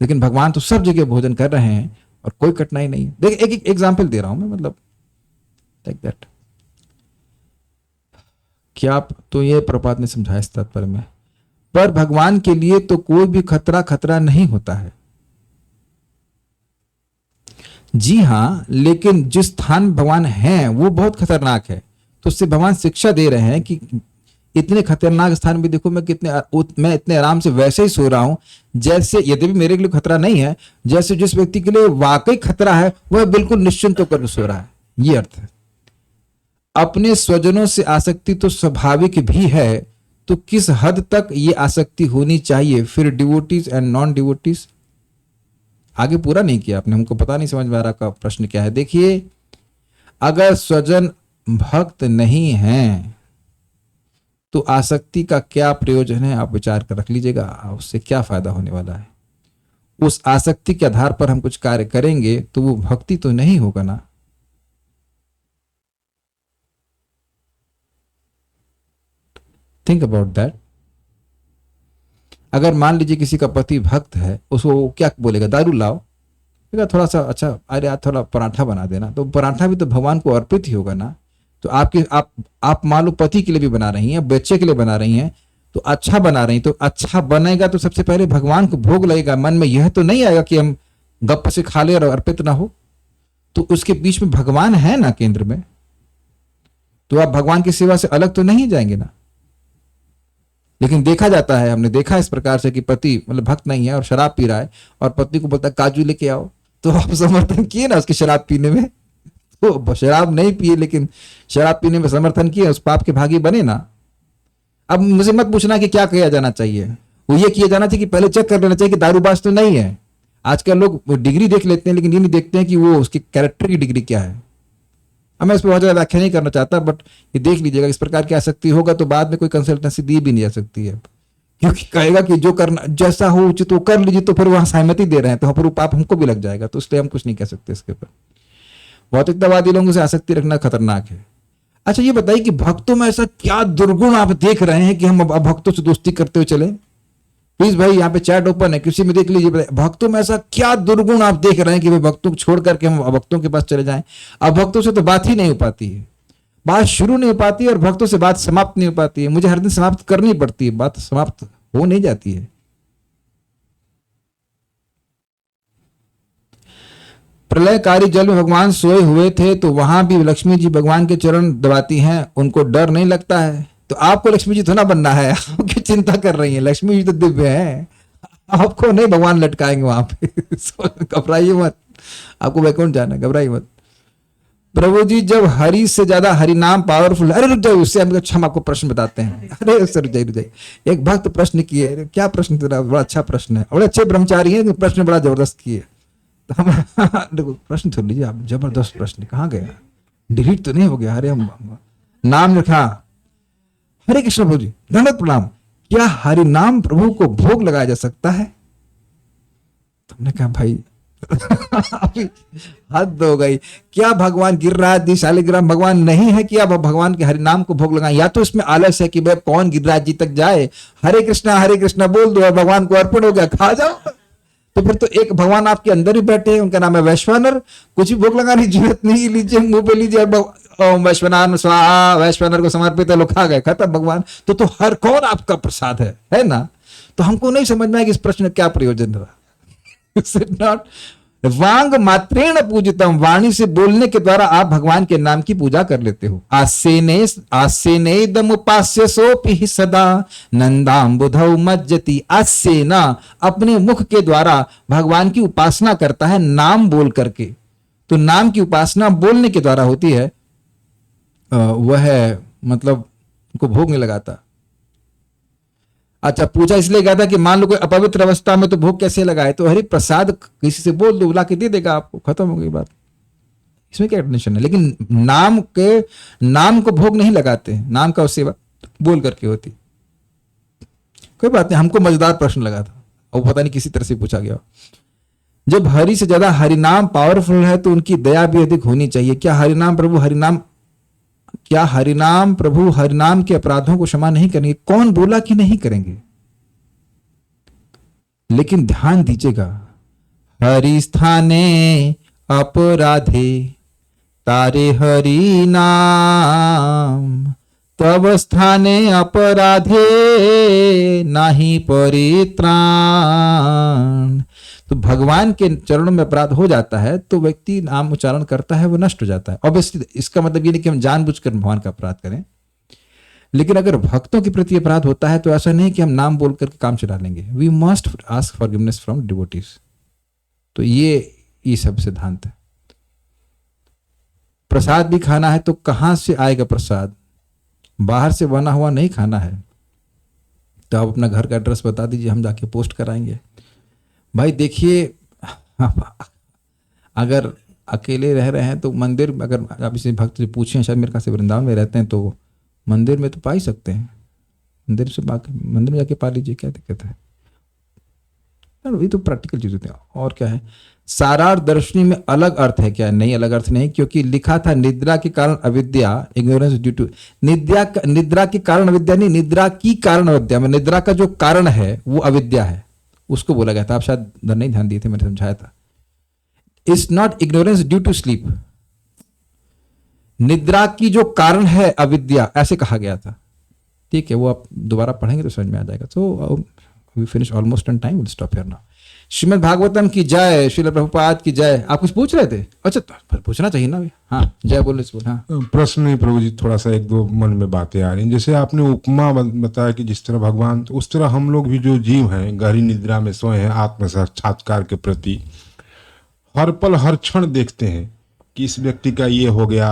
लेकिन भगवान तो सब जगह भोजन कर रहे हैं और कोई कठिनाई नहीं है। देखिए एक एग्जाम्पल दे रहा हूं मैं, मतलब लाइक दैट। क्या आप तो ये प्रपात ने समझाया इस तात्पर्य में, पर भगवान के लिए तो कोई भी खतरा नहीं होता है। जी हां, लेकिन जिस स्थान भगवान हैं वो बहुत खतरनाक है, तो उससे भगवान शिक्षा दे रहे हैं कि इतने खतरनाक स्थान भी देखो, मैं इतने आराम से वैसे ही सो रहा हूं जैसे, यद्यपि मेरे लिए खतरा नहीं है, जैसे जिस व्यक्ति के लिए वाकई खतरा है वह बिल्कुल निश्चिंत होकर सो रहा है। ये अर्थ है। अपने स्वजनों से आसक्ति तो स्वाभाविक भी है, तो किस हद तक ये आसक्ति होनी चाहिए? फिर डिवोटीज एंड नॉन डिवोटीज। आगे पूरा नहीं किया आपने, हमको पता नहीं समझ में आ रहा का प्रश्न क्या है। देखिए, अगर स्वजन भक्त नहीं हैं तो आसक्ति का क्या प्रयोजन है? आप विचार कर रख लीजिएगा, उससे क्या फायदा होने वाला है। उस आसक्ति के आधार पर हम कुछ कार्य करेंगे तो वो भक्ति तो नहीं होगा ना। Think about that. अगर मान लीजिए किसी का पति भक्त है, उसको क्या बोलेगा? दारू लाओ, थोड़ा सा, अच्छा अरे यार थोड़ा पराठा बना देना, तो पराठा भी तो भगवान को अर्पित ही होगा ना। तो आप मान लो पति के लिए भी बना रही हैं, बच्चे के लिए बना रही हैं, तो अच्छा बना रही, तो अच्छा बनेगा तो सबसे पहले भगवान को भोग लगेगा। मन में यह तो नहीं आएगा कि हम गप से खा ले और अर्पित ना हो। तो उसके बीच में भगवान है ना केंद्र में, तो आप भगवान की सेवा से अलग तो नहीं जाएंगे ना। लेकिन देखा जाता है, हमने देखा इस प्रकार से कि पति मतलब भक्त नहीं है और शराब पी रहा है और पत्नी को बोलता है काजू लेके आओ, तो आप समर्थन किए ना उसके शराब पीने में। तो शराब नहीं पिए लेकिन शराब पीने में समर्थन किए, उस पाप के भागी बने ना। अब मुझे मत पूछना कि क्या किया जाना चाहिए, वो ये किया जाना चाहिए कि पहले चेक कर लेना चाहिए कि दारूबाज तो नहीं है। आजकल लोग डिग्री देख लेते हैं लेकिन ये नहीं देखते हैं कि वो उसके कैरेक्टर की डिग्री क्या है। अब मैं इस पर बहुत ज्यादा व्याख्या नहीं करना चाहता, बट ये देख लीजिएगा, इस प्रकार की आसक्ति होगा तो बाद में कोई कंसल्टेंसी दी भी नहीं जा सकती है, क्योंकि कहेगा कि जो करना जैसा हो उचित वो कर लीजिए, तो फिर वहां सहमति दे रहे हैं तो फिर वो पाप हमको भी लग जाएगा। तो इसलिए हम कुछ नहीं कह सकते इसके ऊपर। भौतिकतावादी लोगों से आसक्ति रखना खतरनाक है। अच्छा ये बताइए कि भक्तों में ऐसा क्या दुर्गुण आप देख रहे हैं कि हम अब भक्तों से दोस्ती करते हुए चले? प्लीज भाई यहाँ पे चैट ओपन है, किसी में देख लीजिए, भक्तों में ऐसा क्या दुर्गुण आप देख रहे हैं कि वे भक्तों को छोड़ करके हम अभक्तों के पास चले जाएं। अब भक्तों से तो बात ही नहीं हो पाती है, बात शुरू नहीं हो पाती है और भक्तों से बात समाप्त नहीं हो पाती है। मुझे हर दिन समाप्त करनी पड़ती है, बात समाप्त हो नहीं जाती है। प्रलयकारी जल में भगवान सोए हुए थे तो वहां भी लक्ष्मी जी भगवान के चरण दबाती हैं, उनको डर नहीं लगता है। तो आपको लक्ष्मी जी थोड़ा बनना है, आप क्या चिंता कर रही हैं? लक्ष्मी जी तो दिव्य है, आपको नहीं भगवान लटकाएंगे वहां पे। घबराइए मत, आपको वैकुंठ जाना है, घबराइए मत। प्रभु जी जब हरि से ज्यादा हरि नाम पावरफुल, अरे रुक जाओ, उससे हम आपको प्रश्न बताते हैं। अरे सर रुक जाइए, एक भक्त प्रश्न किए, क्या प्रश्न तेरा? बड़ा अच्छा प्रश्न है, बड़े अच्छे ब्रह्मचारी है, प्रश्न बड़ा जबरदस्त किए। देखो प्रश्न सुन लीजिए आप, जबरदस्त प्रश्न। कहाँ गया? डिलीट तो नहीं हो गया? अरे हम नाम लिखा, हरे कृष्ण प्रभु जी दंडवत प्रणाम, क्या हरि नाम प्रभु को भोग लगाया जा सकता है? तुमने कहा भाई अभी हद हो गई, क्या भगवान गिरिराज जी शालिग्राम भगवान नहीं है कि आप भगवान के हरि नाम को भोग लगाएं? या तो इसमें आलस है कि भाई कौन गिरिराज जी तक जाए, हरे कृष्णा बोल दो और भगवान को अर्पण हो गया, खा जाओ। तो फिर तो एक भगवान आपके अंदर ही बैठे हैं, उनका नाम है वैश्वानर, कुछ भी भोग लगाने की जरूरत नहीं, लीजिए मुंह पे लीजिए, ओम वैश्वनारायण स्वाहा, वैश्वानर को समर्पित है, लोग खा गए, खत्म भगवान। तो हर कौन आपका प्रसाद है ना? तो हमको नहीं समझ में आया कि इस प्रश्न का क्या प्रयोजन रहा। वांग मात्रेण पूजितम, वाणी से बोलने के द्वारा आप भगवान के नाम की पूजा कर लेते हो। आस्येनेदम उपास्य सोपि सदा नंदाम्बुधौ मज्जति। आस्येना, अपने मुख के द्वारा भगवान की उपासना करता है नाम बोल करके। तो नाम की उपासना बोलने के द्वारा होती है, वह मतलब उनको भोग नहीं लगाता। अच्छा पूछा इसलिए गया था कि मान लो कोई अपवित्र अवस्था में तो भोग कैसे लगाए? तो हरि प्रसाद किसी से बोल दो, बुला के दे देगा आपको, खत्म हो गई बात, इसमें क्या टेंशन है। लेकिन नाम को भोग नहीं लगाते, नाम का सेवा बोल करके होती। कोई बात नहीं, हमको मजेदार प्रश्न लगा था और पता नहीं किसी तरह से पूछा गया। जब हरि से ज्यादा हरिनाम पावरफुल है तो उनकी दया भी अधिक होनी चाहिए। क्या हरिनाम प्रभु हरिनाम के अपराधों को क्षमा नहीं करेंगे? कौन बोला कि नहीं करेंगे? लेकिन ध्यान दीजिएगा, हरि स्थाने अपराधे तारे हरि नाम, तब स्थाने अपराधे नाही परित्राण। तो भगवान के चरणों में अपराध हो जाता है तो व्यक्ति नाम उच्चारण करता है, वो नष्ट हो जाता है। ऑब्वियसली इसका मतलब ये नहीं कि हम जानबूझकर भगवान का अपराध करें, लेकिन अगर भक्तों के प्रति अपराध होता है तो ऐसा नहीं कि हम नाम बोल करके काम चला लेंगे। We must ask forgiveness from devotees. तो ये सब सिद्धांत है। प्रसाद भी खाना है तो कहां से आएगा प्रसाद? बाहर से बना हुआ नहीं खाना है। तो आप अपना घर का एड्रेस बता दीजिए, हम जाके पोस्ट कराएंगे। भाई देखिए, अगर अकेले रह रहे हैं तो मंदिर, अगर आप इसे भक्त से पूछें, शायद मेरे से वृंदावन में रहते हैं तो मंदिर में तो पा ही सकते हैं, मंदिर में जाके पा लीजिए, क्या दिक्कत है? ये तो प्रैक्टिकल चीज होती है। और क्या है, सारार्थ दर्शनी में अलग अर्थ है क्या? नहीं, अलग अर्थ नहीं, क्योंकि लिखा था निद्रा के कारण अविद्या, इग्नोरेंस ड्यू टू निद्रा के कारण अविद्या नहीं, निद्रा की कारण अविद्या में निद्रा का जो कारण है वो अविद्या है, उसको बोला गया था। आप शायद नहीं ध्यान दिए थे, मैंने समझाया था। It's not ignorance due to sleep, निद्रा की जो कारण है अविद्या, ऐसे कहा गया था। ठीक है, वो आप दोबारा पढ़ेंगे तो समझ में आ जाएगा. So we finish almost on time, will stop here now. Srimad Bhagavatam की जय, श्रील प्रभुपाद की जय. आप कुछ पूछ रहे थे? अच्छा, तो पूछना चाहिए ना. हाँ, जय बोले. हाँ, प्रश्न नहीं प्रभु जी, थोड़ा सा एक दो मन में बातें आ रही हैं. जैसे आपने उपमा बताया कि जिस तरह भगवान, तो उस तरह हम लोग भी जो जीव हैं, गहरी निद्रा में सोए हैं, आत्म साक्षात्कार के प्रति हर पल हर क्षण देखते हैं कि इस व्यक्ति का ये हो गया,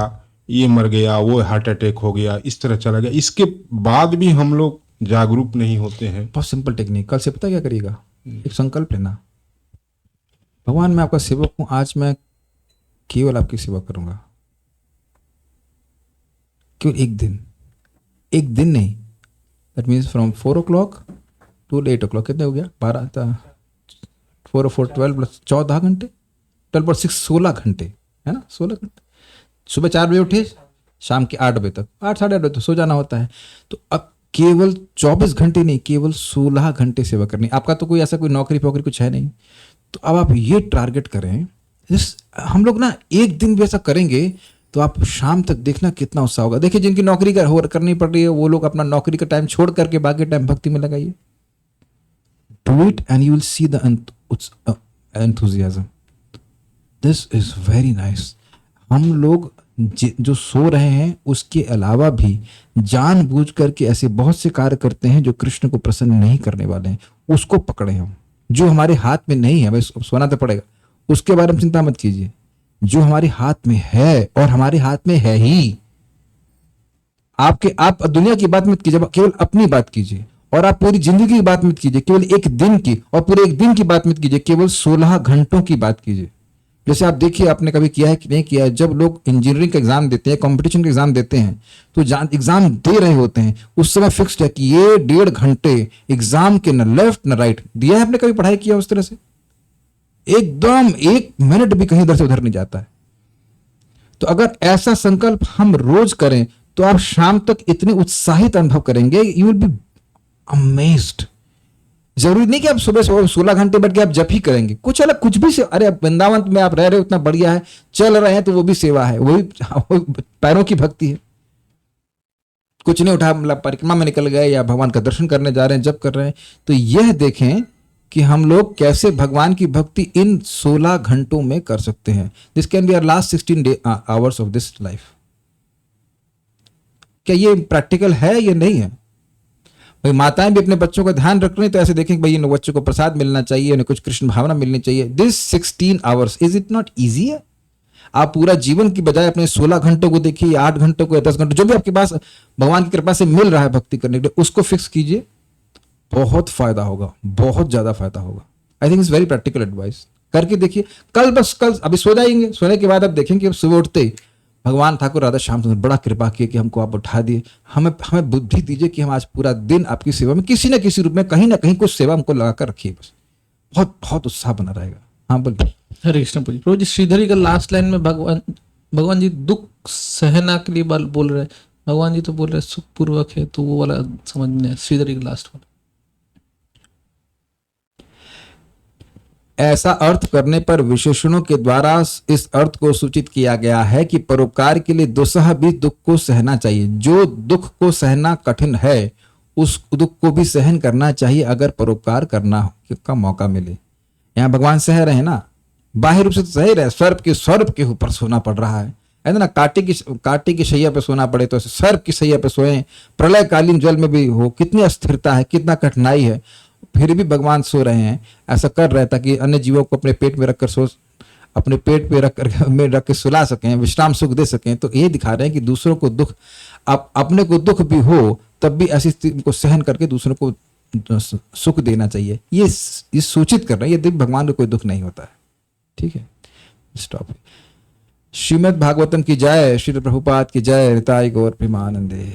ये मर गया, वो हार्ट अटैक हो गया, इस तरह चला गया. इसके बाद भी हम लोग जागरूक नहीं होते हैं. बहुत सिंपल टेक्निक. कल से पता क्या करिएगा, एक संकल्प लेना, भगवान मैं आपका सेवक हूं, आज मैं केवल आपकी सेवा करूंगा. केवल एक दिन नहीं. That means from 4 o'clock to 8 o'clock. कितने हो गया? 12, 4 और 4 12 प्लस 14 घंटे, 12 6 16 घंटे, है ना? 16 घंटे. सुबह 4 बजे उठे, शाम के 8 बजे तक, 8 साढ़े 8 बजे तक सो जाना होता है. तो अब केवल 24 घंटे नहीं, केवल 16 घंटे सेवा करनी. आपका तो कोई ऐसा कोई नौकरी पोकरी कुछ है नहीं. तो अब आप ये टारगेट करें. हम लोग ना एक दिन भी ऐसा करेंगे तो आप शाम तक देखना कितना उत्साह होगा. देखिए, जिनकी नौकरी करनी पड़ रही है, वो लोग अपना नौकरी का टाइम छोड़ करके बाकी टाइम भक्ति में लगाइए. Do it and you will see the enthusiasm. This is very nice. हम लोग जो सो रहे हैं उसके अलावा भी जानबूझ करके ऐसे बहुत से कार्य करते हैं जो कृष्ण को प्रसन्न नहीं करने वाले हैं. उसको पकड़े हम. जो हमारे हाथ में नहीं है, भाई सोना तो पड़ेगा, उसके बारे में चिंता मत कीजिए. जो हमारे हाथ में है, और हमारे हाथ में है ही. आप दुनिया की बात मत कीजिए, केवल अपनी बात कीजिए. और आप पूरी जिंदगी की बात मत कीजिए, केवल एक दिन की. और पूरे एक दिन की बात मत कीजिए, केवल 16 घंटों की बात कीजिए. जैसे आप देखिए, आपने कभी किया है कि नहीं किया है, जब लोग इंजीनियरिंग का एग्जाम देते हैं, कंपटीशन का एग्जाम देते हैं, तो एग्जाम दे रहे होते हैं, उस समय फिक्स्ड है कि ये 1.5 घंटे एग्जाम के न लेफ्ट न राइट दिया है. आपने कभी पढ़ाई किया उस तरह से? एकदम 1 मिनट भी कहीं इधर से उधर नहीं जाता है. तो अगर ऐसा संकल्प हम रोज करें तो आप शाम तक इतने उत्साहित अनुभव करेंगे, यू विल बी अमेज्ड. जरूरी नहीं कि आप सुबह 16 घंटे बैठ के आप जप ही करेंगे. कुछ अलग, कुछ भी से. अरे वृंदावन में आप रह रहे हो, उतना बढ़िया है. चल रहे हैं तो वो भी सेवा है, वही पैरों की भक्ति है. कुछ नहीं उठा, मतलब परिक्रमा में निकल गए या भगवान का दर्शन करने जा रहे हैं, जप कर रहे हैं. तो यह देखें कि हम लोग कैसे भगवान की भक्ति इन 16 घंटों में कर सकते हैं. This can be our last 16 hours of this life. क्या ये प्रैक्टिकल है या नहीं है? भाई माताएं भी अपने बच्चों का ध्यान रख रही हैं, तो ऐसे देखें कि भाई इन बच्चों को प्रसाद मिलना चाहिए, उन्हें कुछ कृष्ण भावना मिलनी चाहिए. This 16 hours, is it not easy है? आप पूरा जीवन की बजाय अपने 16 घंटों को देखिए, 8 घंटों को या 10 घंटों, जो भी आपके पास भगवान की कृपा से मिल रहा है भक्ति करने के लिए, उसको फिक्स कीजिए. बहुत फायदा होगा, बहुत ज्यादा फायदा होगा. I think it's very practical advice. करके देखिए. कल अभी सो जाएंगे, सोने के बाद आप देखेंगे अब सुबह उठते ही भगवान ठाकुर राधा श्याम सुंदर बड़ा कृपा किए कि हमको आप उठा दिए. हमें बुद्धि दीजिए कि हम आज पूरा दिन आपकी सेवा में किसी न किसी रूप में कहीं ना कहीं कुछ सेवा हमको लगा कर रखिए. बस बहुत उत्साह बना रहेगा. हाँ बोलिए. हरे कृष्ण प्रभु जी. श्रीधरी का लास्ट लाइन में भगवान जी दुख सहना के लिए बोल रहे हैं. भगवान जी तो बोल रहे सुख पूर्वक है, तो वो वाला समझ में श्रीधरी का लास्ट वाला. ऐसा अर्थ करने पर विशेषणों के द्वारा इस अर्थ को सूचित किया गया है कि परोपकार के लिए दुस्सह भी दुख को सहना चाहिए. जो दुख को सहना कठिन है, उस दुख को भी सहन करना चाहिए अगर परोपकार करना का मौका मिले. यहाँ भगवान सह रहे हैं ना, बाह्य रूप से तो सही रहे. स्वर्प के ऊपर सोना पड़ रहा है ना. काटे की शैया पे सोना पड़े तो ऐसे सर्प की शैया पे सोए. प्रलयकालीन जल में भी हो, कितनी अस्थिरता है, कितना कठिनाई है, फिर भी भगवान सो रहे हैं. ऐसा कर रहे हैं ताकि अन्य जीवों को अपने पेट में रखकर अपने पेट पे रख के सुला सकें, विश्राम सुख दे सकें. तो ये दिखा रहे हैं कि दूसरों को दुख, अपने को दुख भी हो तब भी ऐसी स्थिति को सहन करके दूसरों को सुख देना चाहिए. ये सूचित कर रहे हैं. ये भगवान को कोई दुख नहीं होता है. ठीक है, स्टॉप. श्रीमद् भागवतम की जय, श्री प्रभुपाद की जय. निताई गौर प्रेमानंदे.